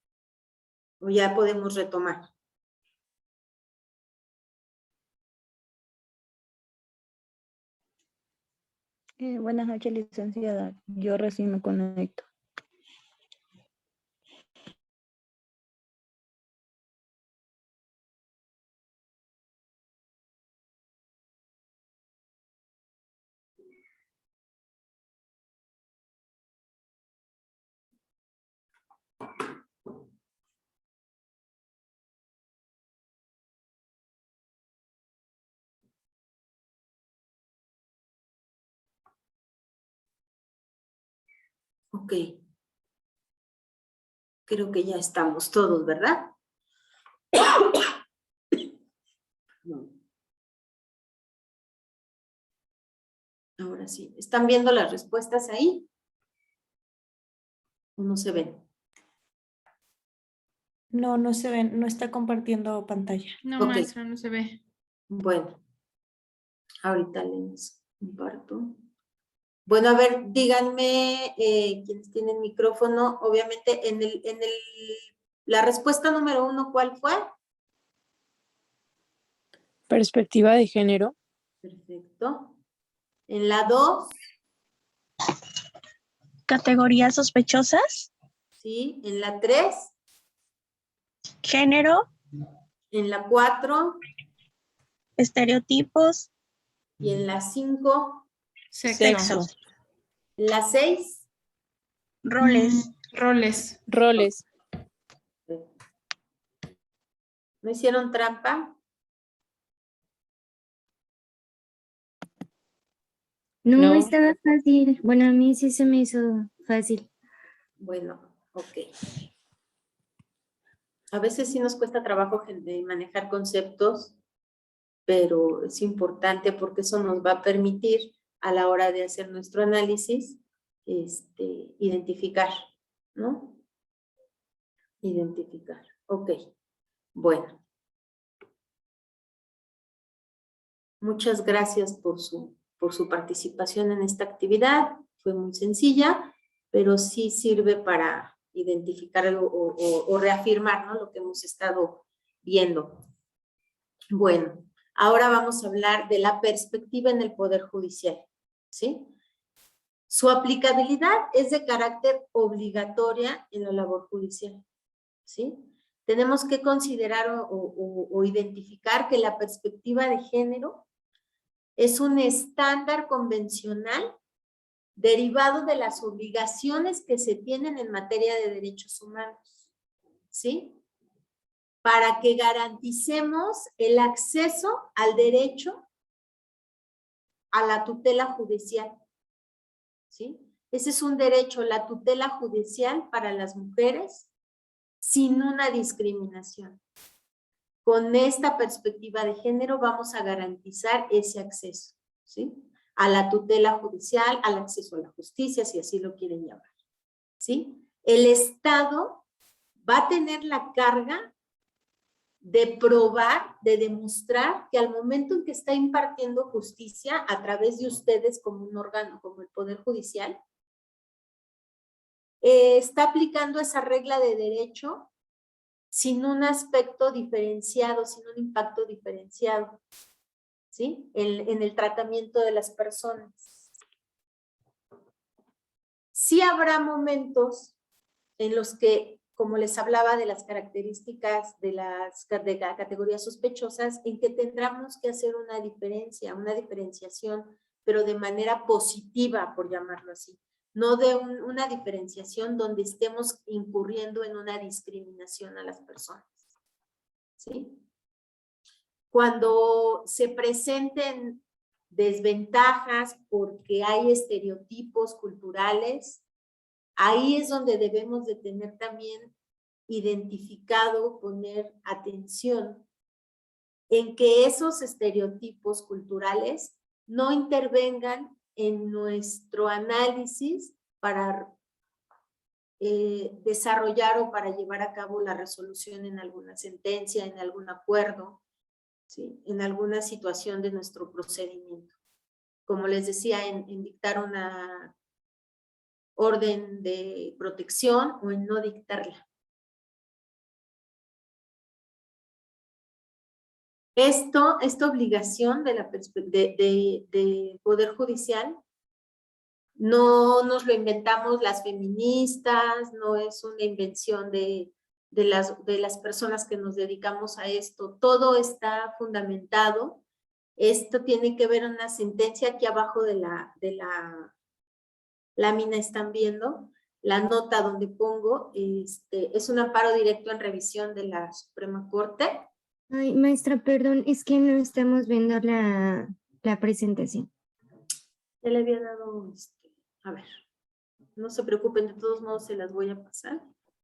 ¿O ya podemos retomar? Buenas noches, licenciada. Yo recién me conecto. Ok. Creo que ya estamos todos, ¿verdad? Ahora sí. ¿Están viendo las respuestas ahí? ¿O no se ven? No, no se ven, no está compartiendo pantalla. No, Ok. maestra, no se ve. Bueno, ahorita les comparto. Bueno, a ver, díganme quienes tienen micrófono, obviamente la respuesta número 1, ¿cuál fue? Perspectiva de género. Perfecto. En la 2, Categorías sospechosas, sí. En la 3, género, en la 4 estereotipos, y en la 5, Sexo. en la 6. roles. Roles. Roles. ¿No hicieron trampa? No, No. estaba fácil. Bueno, a mí sí se me hizo fácil. Bueno, ok. A veces sí nos cuesta trabajo de manejar conceptos, pero es importante porque eso nos va a permitir a la hora de hacer nuestro análisis, identificar, ¿no? Identificar. Ok. Bueno. Muchas gracias por su participación en esta actividad. Fue muy sencilla, pero sí sirve para identificar algo o reafirmar, ¿no?, lo que hemos estado viendo. Bueno, ahora vamos a hablar de la perspectiva en el Poder Judicial, ¿sí? Su aplicabilidad es de carácter obligatoria en la labor judicial, ¿sí? Tenemos que considerar o identificar que la perspectiva de género es un estándar convencional derivado de las obligaciones que se tienen en materia de derechos humanos, ¿sí? Para que garanticemos el acceso al derecho a la tutela judicial, ¿sí? Ese es un derecho, la tutela judicial para las mujeres sin una discriminación. Con esta perspectiva de género vamos a garantizar ese acceso, ¿sí? A la tutela judicial, al acceso a la justicia, si así lo quieren llamar, ¿sí? El Estado va a tener la carga de probar, de demostrar que al momento en que está impartiendo justicia a través de ustedes como un órgano, como el Poder Judicial, está aplicando esa regla de derecho sin un aspecto diferenciado, sin un impacto diferenciado, ¿sí? En el tratamiento de las personas. Sí habrá momentos en los que, como les hablaba de las características de la categorías sospechosas, en que tendremos que hacer una diferenciación, pero de manera positiva, por llamarlo así. No de una diferenciación donde estemos incurriendo en una discriminación a las personas, ¿sí? Cuando se presenten desventajas porque hay estereotipos culturales, ahí es donde debemos de tener también identificado, poner atención en que esos estereotipos culturales no intervengan en nuestro análisis para desarrollar o para llevar a cabo la resolución en alguna sentencia, en algún acuerdo, ¿sí? En alguna situación de nuestro procedimiento. Como les decía, en dictar una orden de protección o en no dictarla. Esta obligación de Poder Judicial no nos lo inventamos las feministas, no es una invención de las personas que nos dedicamos a esto. Todo está fundamentado. Esto tiene que ver una sentencia aquí abajo de la lámina, están viendo la nota donde pongo, es un amparo directo en revisión de la Suprema Corte. Ay, maestra, perdón, es que no estamos viendo la presentación. Ya le había dado, a ver, no se preocupen, de todos modos se las voy a pasar.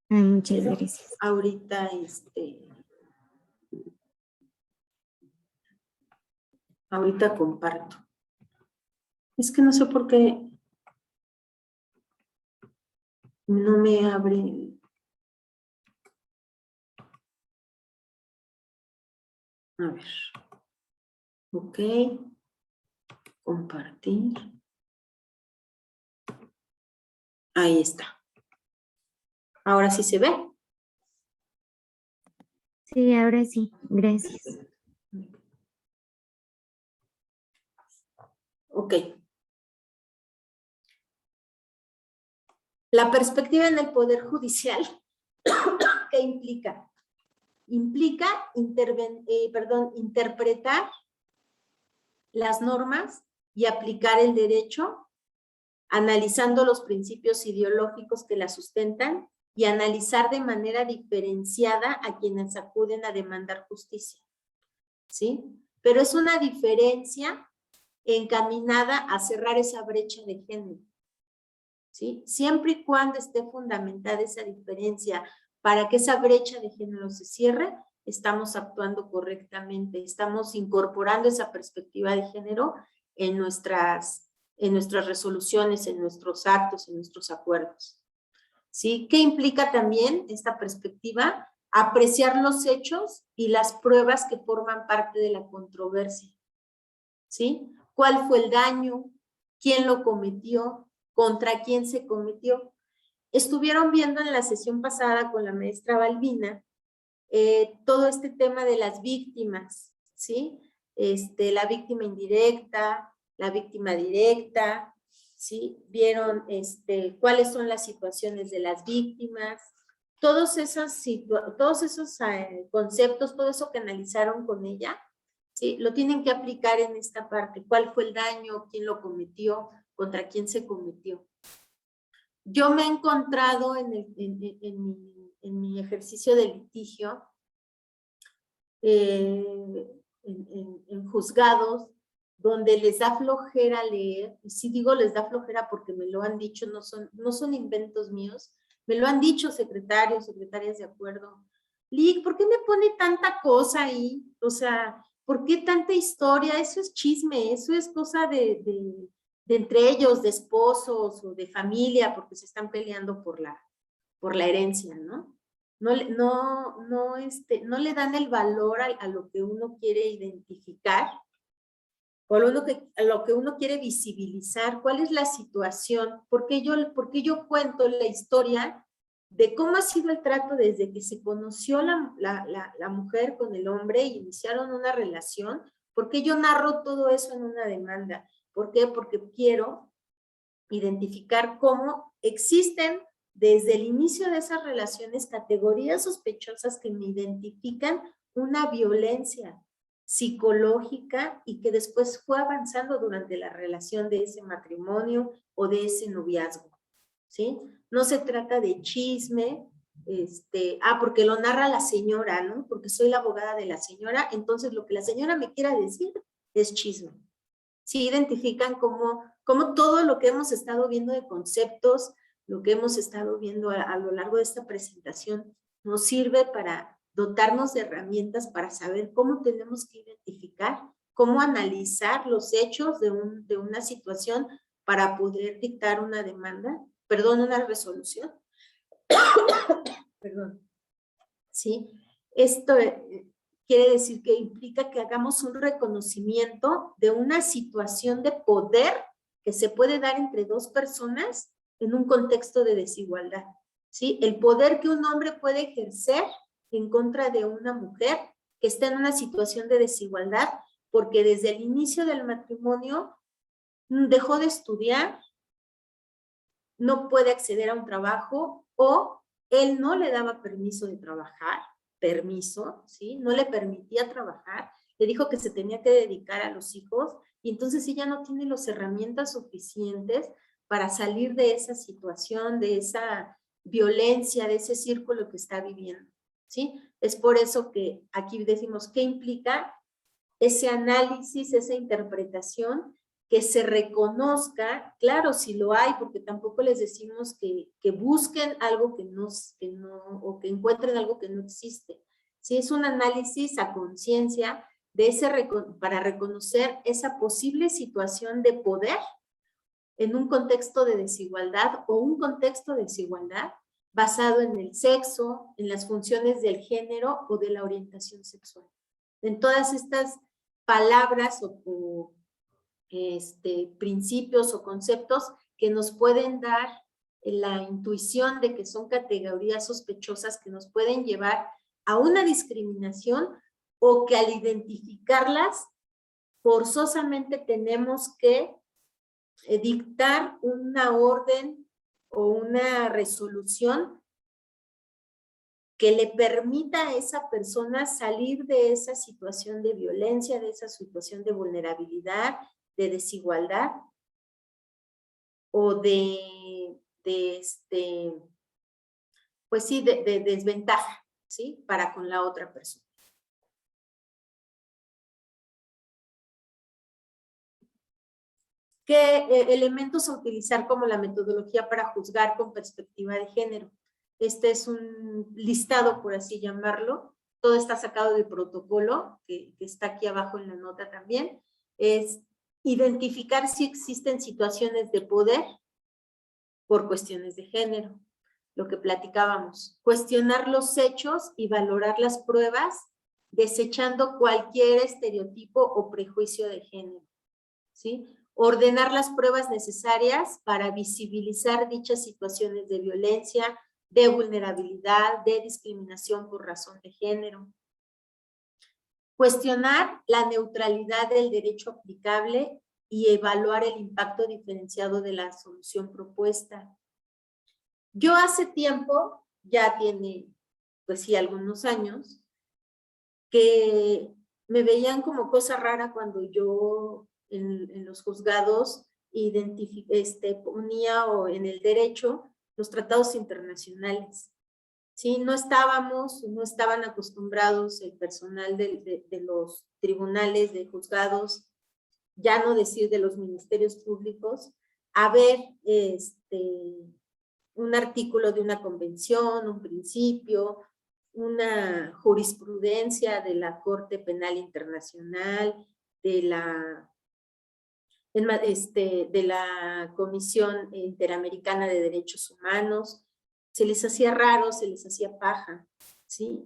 Ay, muchas gracias. Ahorita, ahorita comparto. Es que no sé por qué no me abre. A ver. Ok. Compartir. Ahí está. Ahora sí se ve. Sí, ahora sí, gracias. Ok. La perspectiva en el Poder Judicial, ¿qué implica? Implica interpretar las normas y aplicar el derecho, analizando los principios ideológicos que la sustentan y analizar de manera diferenciada a quienes acuden a demandar justicia, ¿sí? Pero es una diferencia encaminada a cerrar esa brecha de género, ¿sí? Siempre y cuando esté fundamentada esa diferencia para que esa brecha de género se cierre, estamos actuando correctamente, estamos incorporando esa perspectiva de género en nuestras resoluciones, en nuestros actos, en nuestros acuerdos, ¿sí? ¿Qué implica también esta perspectiva? Apreciar los hechos y las pruebas que forman parte de la controversia, ¿sí? ¿Cuál fue el daño? ¿Quién lo cometió? ¿Contra quién se cometió? Estuvieron viendo en la sesión pasada con la maestra Balbina todo este tema de las víctimas, ¿sí? La víctima indirecta, la víctima directa, ¿sí? Vieron cuáles son las situaciones de las víctimas, todos esos conceptos, todo eso que analizaron con ella, ¿sí? Lo tienen que aplicar en esta parte. ¿Cuál fue el daño? ¿Quién lo cometió? ¿Contra quién se cometió? Yo me he encontrado en mi ejercicio de litigio, en juzgados, donde les da flojera leer. Y sí digo les da flojera porque me lo han dicho, no son inventos míos, me lo han dicho secretarios, secretarias de acuerdo. Lic, ¿por qué me pone tanta cosa ahí? O sea, ¿por qué tanta historia? Eso es chisme, eso es cosa de entre ellos, de esposos o de familia, porque se están peleando por la herencia, ¿no? No le dan el valor a lo que uno quiere identificar, o a lo que uno quiere visibilizar. ¿Cuál es la situación? Porque yo cuento la historia de cómo ha sido el trato desde que se conoció la mujer con el hombre y iniciaron una relación. ¿Por qué yo narro todo eso en una demanda? ¿Por qué? Porque quiero identificar cómo existen desde el inicio de esas relaciones categorías sospechosas que me identifican una violencia psicológica y que después fue avanzando durante la relación de ese matrimonio o de ese noviazgo, ¿sí? No se trata de chisme, porque lo narra la señora, ¿no? Porque soy la abogada de la señora, entonces lo que la señora me quiera decir es chisme. Sí identifican cómo todo lo que hemos estado viendo de conceptos, lo que hemos estado viendo a lo largo de esta presentación, nos sirve para dotarnos de herramientas para saber cómo tenemos que identificar, cómo analizar los hechos de una situación para poder dictar una una resolución. Perdón. ¿Sí? Esto quiere decir que implica que hagamos un reconocimiento de una situación de poder que se puede dar entre dos personas en un contexto de desigualdad, ¿sí? El poder que un hombre puede ejercer en contra de una mujer que está en una situación de desigualdad porque desde el inicio del matrimonio dejó de estudiar, no puede acceder a un trabajo o él no le daba permiso de trabajar, ¿sí? No le permitía trabajar, le dijo que se tenía que dedicar a los hijos y entonces ella no tiene las herramientas suficientes para salir de esa situación, de esa violencia, de ese círculo que está viviendo, ¿sí? Es por eso que aquí decimos qué implica ese análisis, esa interpretación, que se reconozca, claro, si lo hay, porque tampoco les decimos que busquen algo o que encuentren algo que no existe. Sí, es un análisis a conciencia para reconocer esa posible situación de poder en un contexto de desigualdad o un contexto de desigualdad basado en el sexo, en las funciones del género o de la orientación sexual. En todas estas palabras o principios o conceptos que nos pueden dar la intuición de que son categorías sospechosas que nos pueden llevar a una discriminación o que al identificarlas forzosamente tenemos que dictar una orden o una resolución que le permita a esa persona salir de esa situación de violencia, de esa situación de vulnerabilidad, de desigualdad o pues sí, de desventaja, ¿sí? Para con la otra persona. ¿Qué elementos a utilizar como la metodología para juzgar con perspectiva de género? Este es un listado, por así llamarlo. Todo está sacado del protocolo, que está aquí abajo en la nota también. Es identificar si existen situaciones de poder por cuestiones de género, lo que platicábamos. Cuestionar los hechos y valorar las pruebas, desechando cualquier estereotipo o prejuicio de género, ¿sí? Ordenar las pruebas necesarias para visibilizar dichas situaciones de violencia, de vulnerabilidad, de discriminación por razón de género. Cuestionar la neutralidad del derecho aplicable y evaluar el impacto diferenciado de la solución propuesta. Yo hace tiempo, ya tiene, pues sí, algunos años, que me veían como cosa rara cuando yo en los juzgados ponía o en el derecho los tratados internacionales. ¿Sí? No estaban acostumbrados el personal de los tribunales, de juzgados, ya no decir de los ministerios públicos, haber un artículo de una convención, un principio, una jurisprudencia de la Corte Penal Internacional, de la Comisión Interamericana de Derechos Humanos. Se les hacía raro, se les hacía paja, ¿sí?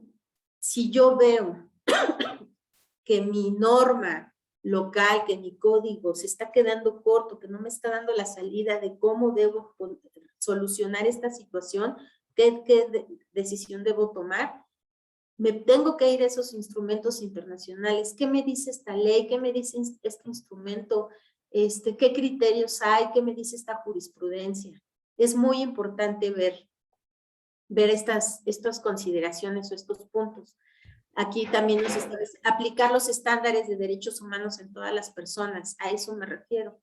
Si yo veo que mi norma local, que mi código se está quedando corto, que no me está dando la salida de cómo debo solucionar esta situación, qué decisión debo tomar, me tengo que ir a esos instrumentos internacionales. ¿Qué me dice esta ley? ¿Qué me dice este instrumento? ¿Qué criterios hay? ¿Qué me dice esta jurisprudencia? Es muy importante ver estas consideraciones o estos puntos. Aquí también nos establece aplicar los estándares de derechos humanos en todas las personas, a eso me refiero.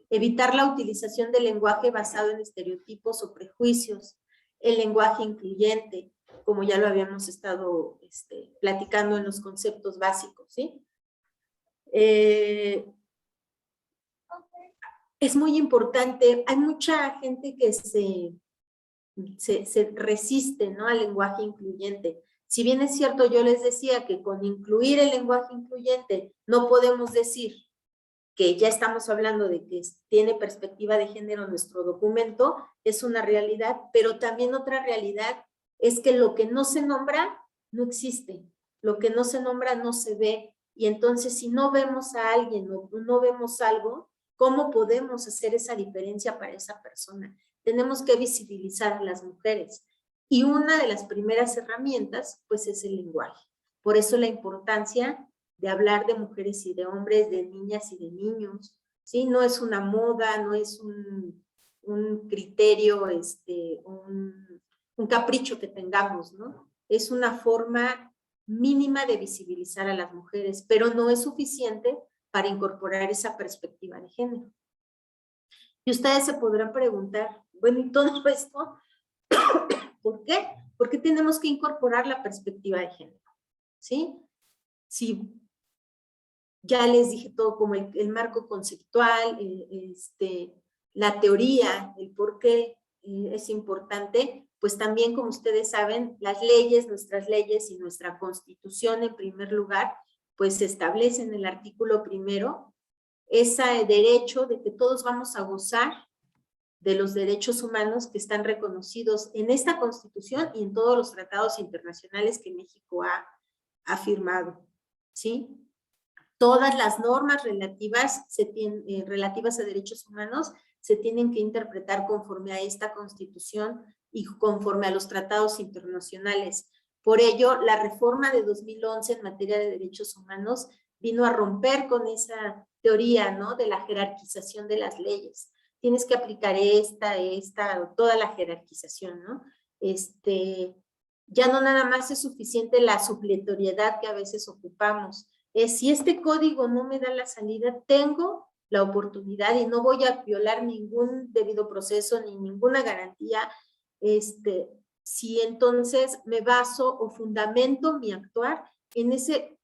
Evitar la utilización del lenguaje basado en estereotipos o prejuicios, el lenguaje incluyente, como ya lo habíamos estado platicando en los conceptos básicos, ¿sí? Es muy importante, hay mucha gente que se resiste, ¿no?, al lenguaje incluyente. Si bien es cierto, yo les decía que con incluir el lenguaje incluyente no podemos decir que ya estamos hablando de que tiene perspectiva de género nuestro documento, es una realidad, pero también otra realidad es que lo que no se nombra no existe, lo que no se nombra no se ve, y entonces si no vemos a alguien o no vemos algo, ¿cómo podemos hacer esa diferencia para esa persona? Tenemos que visibilizar a las mujeres. Y una de las primeras herramientas, pues, es el lenguaje. Por eso la importancia de hablar de mujeres y de hombres, de niñas y de niños, ¿sí? No es una moda, no es un criterio, un capricho que tengamos, ¿no? Es una forma mínima de visibilizar a las mujeres, pero no es suficiente para incorporar esa perspectiva de género. Y ustedes se podrán preguntar, bueno, ¿y todo esto? ¿Por qué? Porque tenemos que incorporar la perspectiva de género, ¿sí? Si ya les dije todo como el marco conceptual, la teoría, el por qué es importante, pues también, como ustedes saben, las leyes, nuestras leyes y nuestra Constitución, en primer lugar, pues establecen en el artículo primero ese derecho de que todos vamos a gozar de los derechos humanos que están reconocidos en esta Constitución y en todos los tratados internacionales que México ha firmado, ¿sí? Todas las normas relativas a derechos humanos se tienen que interpretar conforme a esta Constitución y conforme a los tratados internacionales. Por ello, la reforma de 2011 en materia de derechos humanos vino a romper con esa teoría, ¿no?, de la jerarquización de las leyes. Tienes que aplicar toda la jerarquización, ¿no? Ya no nada más es suficiente la supletoriedad que a veces ocupamos. Si este código no me da la salida, tengo la oportunidad y no voy a violar ningún debido proceso ni ninguna garantía, si entonces me baso o fundamento mi actuar en ese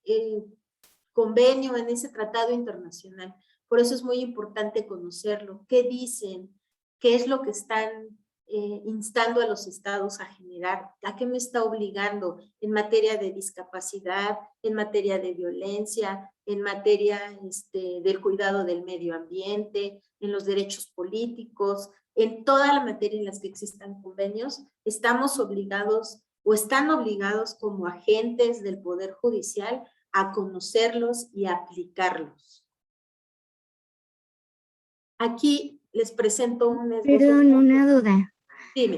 convenio, en ese tratado internacional. Por eso es muy importante conocerlo. ¿Qué dicen? ¿Qué es lo que están instando a los estados a generar? ¿A qué me está obligando en materia de discapacidad, en materia de violencia, en materia del cuidado del medio ambiente, en los derechos políticos, en toda la materia en las que existan convenios? Estamos obligados o están obligados como agentes del Poder Judicial a conocerlos y a aplicarlos. Aquí les presento un esbozo. Perdón, una duda. Dime.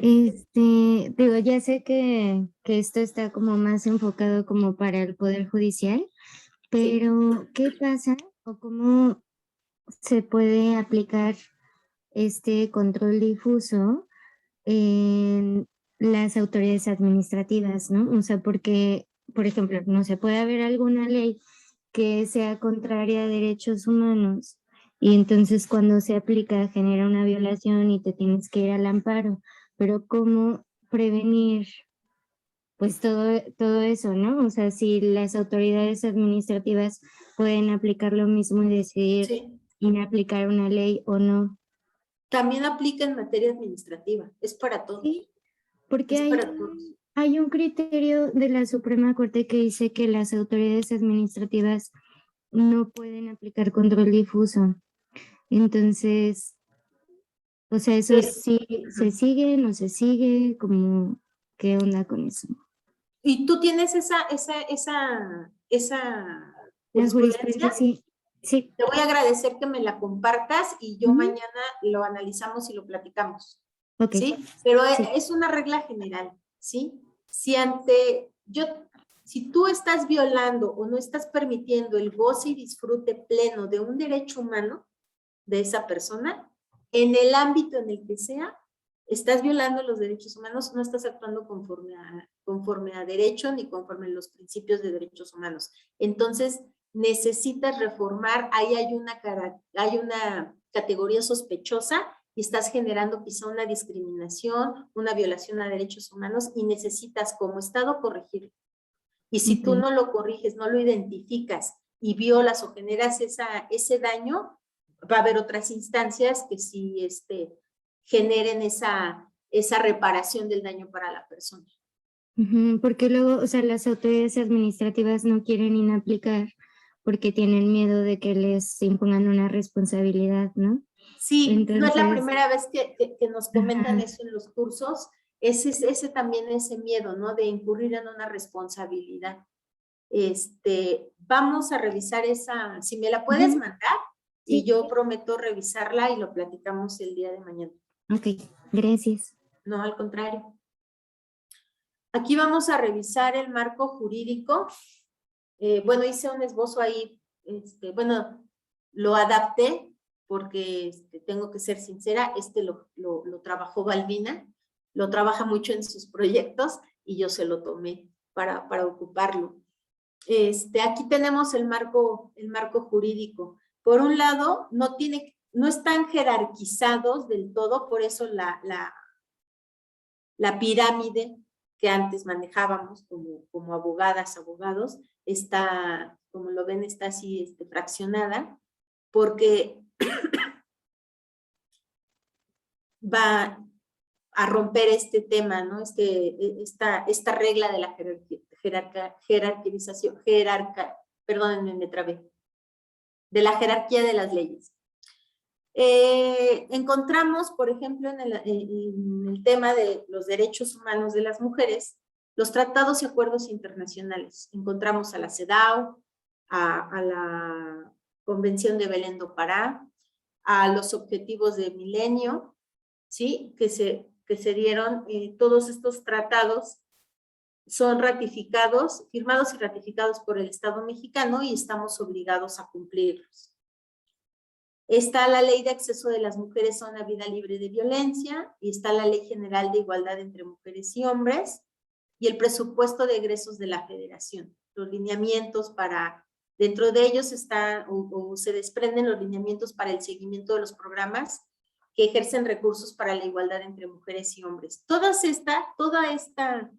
Digo, ya sé que esto está como más enfocado como para el Poder Judicial, pero ¿qué pasa o cómo se puede aplicar este control difuso en las autoridades administrativas, ¿no? O sea, porque, por ejemplo, no se puede haber alguna ley que sea contraria a derechos humanos y entonces cuando se aplica genera una violación y te tienes que ir al amparo, pero ¿cómo prevenir pues todo eso, ¿no? O sea, si las autoridades administrativas pueden aplicar lo mismo y decidir inaplicar una ley o no. También aplica en materia administrativa, es para todos. Sí, porque Es para todos. hay un criterio de la Suprema Corte que dice que las autoridades administrativas no pueden aplicar control difuso. Entonces, o sea, eso sí, se sigue, no se sigue, como, ¿qué onda con eso? ¿Y tú tienes esa La jurisprudencia, sí. Sí. Te voy a agradecer que me la compartas y yo mañana lo analizamos y lo platicamos. Okay. ¿Sí? Pero es una regla general, ¿sí? Si tú estás violando o no estás permitiendo el goce y disfrute pleno de un derecho humano de esa persona, en el ámbito en el que sea, estás violando los derechos humanos, no estás actuando conforme a derecho ni conforme a los principios de derechos humanos. Entonces, necesitas reformar, ahí hay una categoría sospechosa y estás generando quizá una discriminación, una violación a derechos humanos y necesitas como Estado corregirlo. Y si tú no lo corriges, no lo identificas y violas o generas ese daño, va a haber otras instancias que sí generen esa reparación del daño para la persona. Porque luego, o sea, las autoridades administrativas no quieren inaplicar porque tienen miedo de que les impongan una responsabilidad, ¿no? Sí, entonces, no es la primera vez que nos comentan eso en los cursos, ese también ese miedo, ¿no? De incurrir en una responsabilidad. Vamos a revisar esa, si me la puedes mandar, y yo prometo revisarla y lo platicamos el día de mañana. Ok, gracias. No, al contrario. Aquí vamos a revisar el marco jurídico. Bueno, hice un esbozo ahí, bueno, lo adapté porque tengo que ser sincera, lo trabajó Balbina, lo trabaja mucho en sus proyectos y yo se lo tomé para ocuparlo. Aquí tenemos el marco jurídico. Por un lado, no están jerarquizados del todo, por eso la pirámide que antes manejábamos como abogadas, abogados, está, como lo ven, está así fraccionada, porque va a romper este tema, ¿no? Esta regla de la jerarquización, perdónenme, me trabé, de la jerarquía de las leyes. Encontramos, por ejemplo, en el tema de los derechos humanos de las mujeres, los tratados y acuerdos internacionales. Encontramos a la CEDAW, a la Convención de Belén do Pará, a los Objetivos de Milenio, ¿sí? Que se dieron. Todos estos tratados son ratificados, firmados y ratificados por el Estado mexicano y estamos obligados a cumplirlos. Está la Ley de Acceso de las Mujeres a una Vida Libre de Violencia y está la Ley General de Igualdad entre Mujeres y Hombres y el presupuesto de egresos de la Federación. Los lineamientos para, dentro de ellos están o se desprenden los lineamientos para el seguimiento de los programas que ejercen recursos para la igualdad entre mujeres y hombres. Toda esta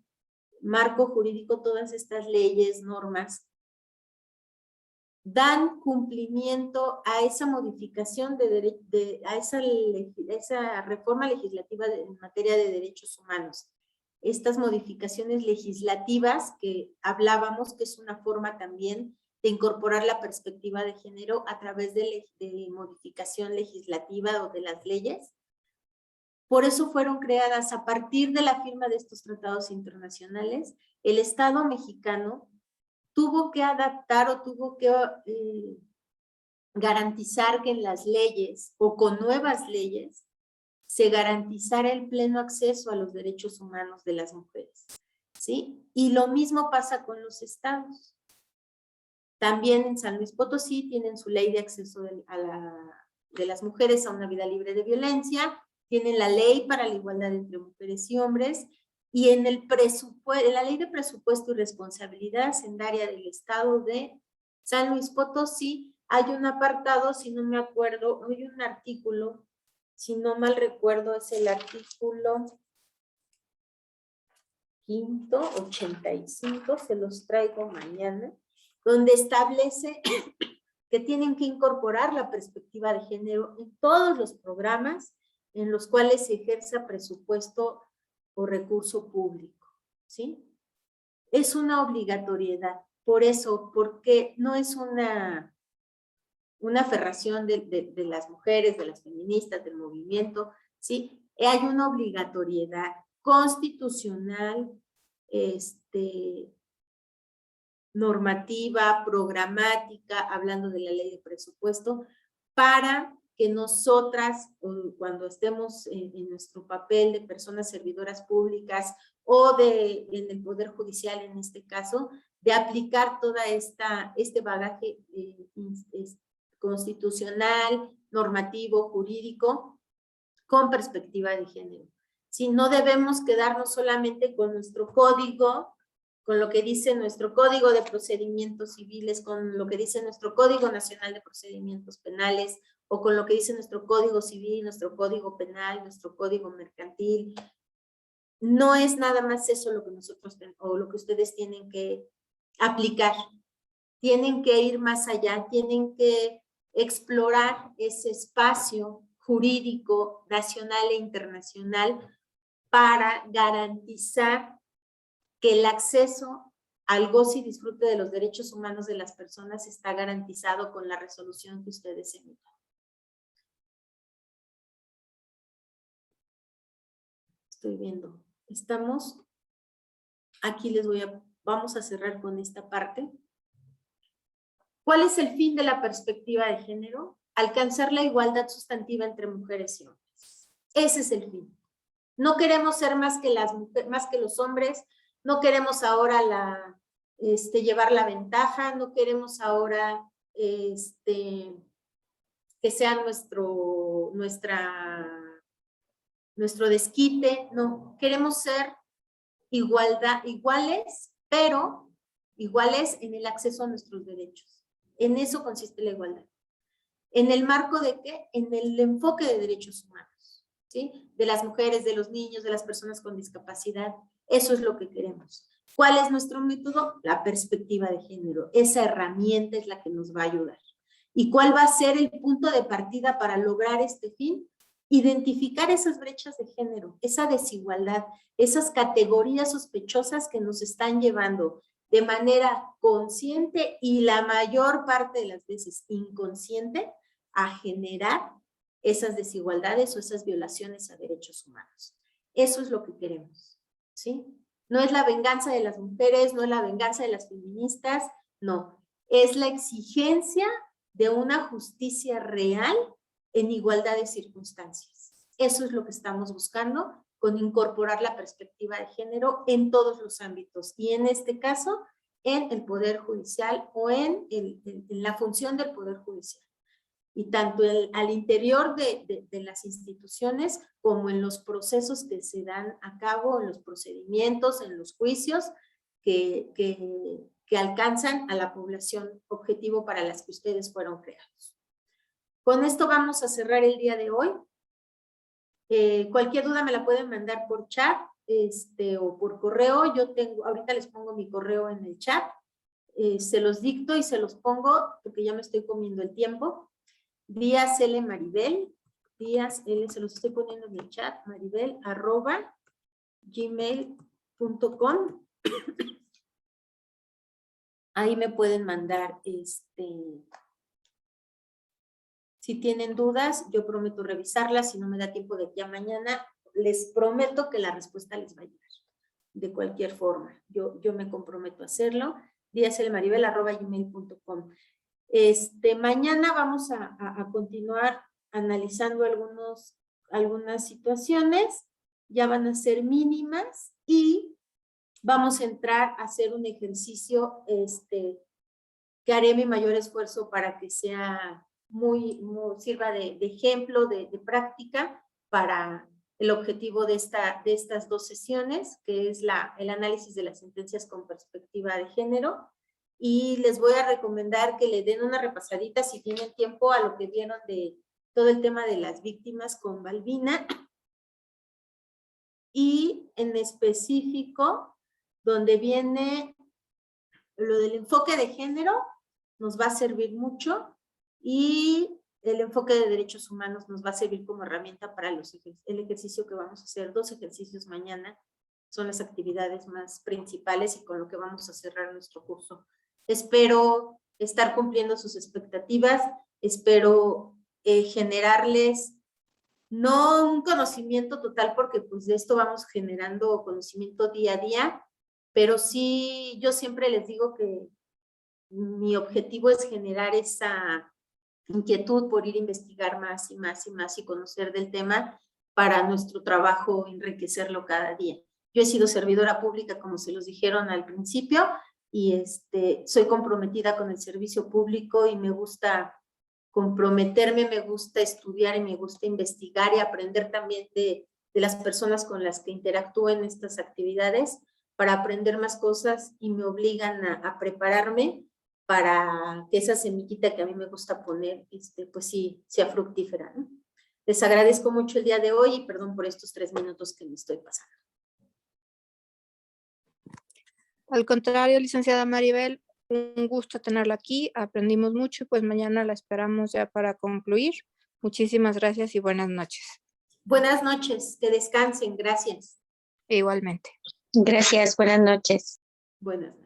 marco jurídico, todas estas leyes, normas, dan cumplimiento a esa modificación a esa reforma legislativa en materia de derechos humanos. Estas modificaciones legislativas que hablábamos, que es una forma también de incorporar la perspectiva de género a través de modificación legislativa o de las leyes. Por eso fueron creadas a partir de la firma de estos tratados internacionales. El Estado mexicano tuvo que adaptar o tuvo que garantizar que en las leyes o con nuevas leyes se garantizara el pleno acceso a los derechos humanos de las mujeres, ¿sí? Y lo mismo pasa con los estados. También en San Luis Potosí tienen su ley de acceso de las mujeres a una vida libre de violencia, tienen la ley para la igualdad entre mujeres y hombres, y en la ley de presupuesto y responsabilidad hacendaria del estado de San Luis Potosí hay un apartado, si no me acuerdo, hay un artículo, si no mal recuerdo, es el artículo 85, se los traigo mañana, donde establece que tienen que incorporar la perspectiva de género en todos los programas en los cuales se ejerza presupuesto o recurso público, ¿sí? Es una obligatoriedad, por eso, porque no es una aferración de las mujeres, de las feministas, del movimiento, ¿sí? Hay una obligatoriedad constitucional, normativa, programática, hablando de la ley de presupuesto, para que nosotras, cuando estemos en nuestro papel de personas servidoras públicas o en el Poder Judicial en este caso, de aplicar toda este bagaje constitucional, normativo, jurídico, con perspectiva de género. Si no debemos quedarnos solamente con nuestro código, con lo que dice nuestro Código de Procedimientos Civiles, con lo que dice nuestro Código Nacional de Procedimientos Penales, o con lo que dice nuestro Código Civil, nuestro Código Penal, nuestro Código Mercantil. No es nada más eso lo que nosotros, o lo que ustedes tienen que aplicar. Tienen que ir más allá, tienen que explorar ese espacio jurídico nacional e internacional para garantizar que el acceso al goce y disfrute de los derechos humanos de las personas está garantizado con la resolución que ustedes emitan. Estoy viendo. Estamos, aquí vamos a cerrar con esta parte. ¿Cuál es el fin de la perspectiva de género? Alcanzar la igualdad sustantiva entre mujeres y hombres. Ese es el fin. No queremos ser más que los hombres, no queremos ahora llevar la ventaja, no queremos ahora que sea nuestro desquite, no, queremos ser iguales, pero iguales en el acceso a nuestros derechos. En eso consiste la igualdad. ¿En el marco de qué? En el enfoque de derechos humanos, ¿sí? De las mujeres, de los niños, de las personas con discapacidad. Eso es lo que queremos. ¿Cuál es nuestro método? La perspectiva de género. Esa herramienta es la que nos va a ayudar. ¿Y cuál va a ser el punto de partida para lograr este fin? Identificar esas brechas de género, esa desigualdad, esas categorías sospechosas que nos están llevando de manera consciente y la mayor parte de las veces inconsciente a generar esas desigualdades o esas violaciones a derechos humanos. Eso es lo que queremos, ¿sí? No es la venganza de las mujeres, no es la venganza de las feministas, no. Es la exigencia de una justicia real en igualdad de circunstancias. Eso es lo que estamos buscando con incorporar la perspectiva de género en todos los ámbitos y en este caso en el Poder Judicial o en la función del Poder Judicial. Y tanto al interior de las instituciones como en los procesos que se dan a cabo, en los procedimientos, en los juicios que alcanzan a la población objetivo para las que ustedes fueron creados. Con esto vamos a cerrar el día de hoy. Cualquier duda me la pueden mandar por chat o por correo. Ahorita les pongo mi correo en el chat. Se los dicto y se los pongo porque ya me estoy comiendo el tiempo. Díaz L. Maribel, Díaz L. se los estoy poniendo en el chat, maribel@gmail.com. Ahí me pueden mandar, si tienen dudas, yo prometo revisarlas, si no me da tiempo de aquí a mañana, les prometo que la respuesta les va a llegar, de cualquier forma. Yo me comprometo a hacerlo, díazelmaribel@gmail.com. Mañana vamos a continuar analizando algunas situaciones, ya van a ser mínimas y vamos a entrar a hacer un ejercicio que haré mi mayor esfuerzo para que sea sirva de ejemplo, de práctica para el objetivo de estas dos sesiones, que es el análisis de las sentencias con perspectiva de género. Y les voy a recomendar que le den una repasadita si tienen tiempo a lo que vieron de todo el tema de las víctimas con Balbina. Y en específico, donde viene lo del enfoque de género, nos va a servir mucho y el enfoque de derechos humanos nos va a servir como herramienta para el ejercicio que vamos a hacer. 2 ejercicios mañana son las actividades más principales y con lo que vamos a cerrar nuestro curso. Espero estar cumpliendo sus expectativas, espero generarles no un conocimiento total, porque pues de esto vamos generando conocimiento día a día, pero sí, yo siempre les digo que mi objetivo es generar esa inquietud por ir a investigar más y más y más y conocer del tema para nuestro trabajo, enriquecerlo cada día. Yo he sido servidora pública, como se los dijeron al principio, y soy comprometida con el servicio público y me gusta comprometerme, me gusta estudiar y me gusta investigar y aprender también de las personas con las que interactúo en estas actividades para aprender más cosas, y me obligan a prepararme para que esa semillita que a mí me gusta poner, pues sí, sea fructífera, ¿no? Les agradezco mucho el día de hoy y perdón por estos 3 minutos que me estoy pasando. Al contrario, licenciada Maribel, un gusto tenerla aquí, aprendimos mucho y pues mañana la esperamos ya para concluir. Muchísimas gracias y buenas noches. Buenas noches, que descansen, gracias. Igualmente. Gracias, buenas noches. Buenas noches.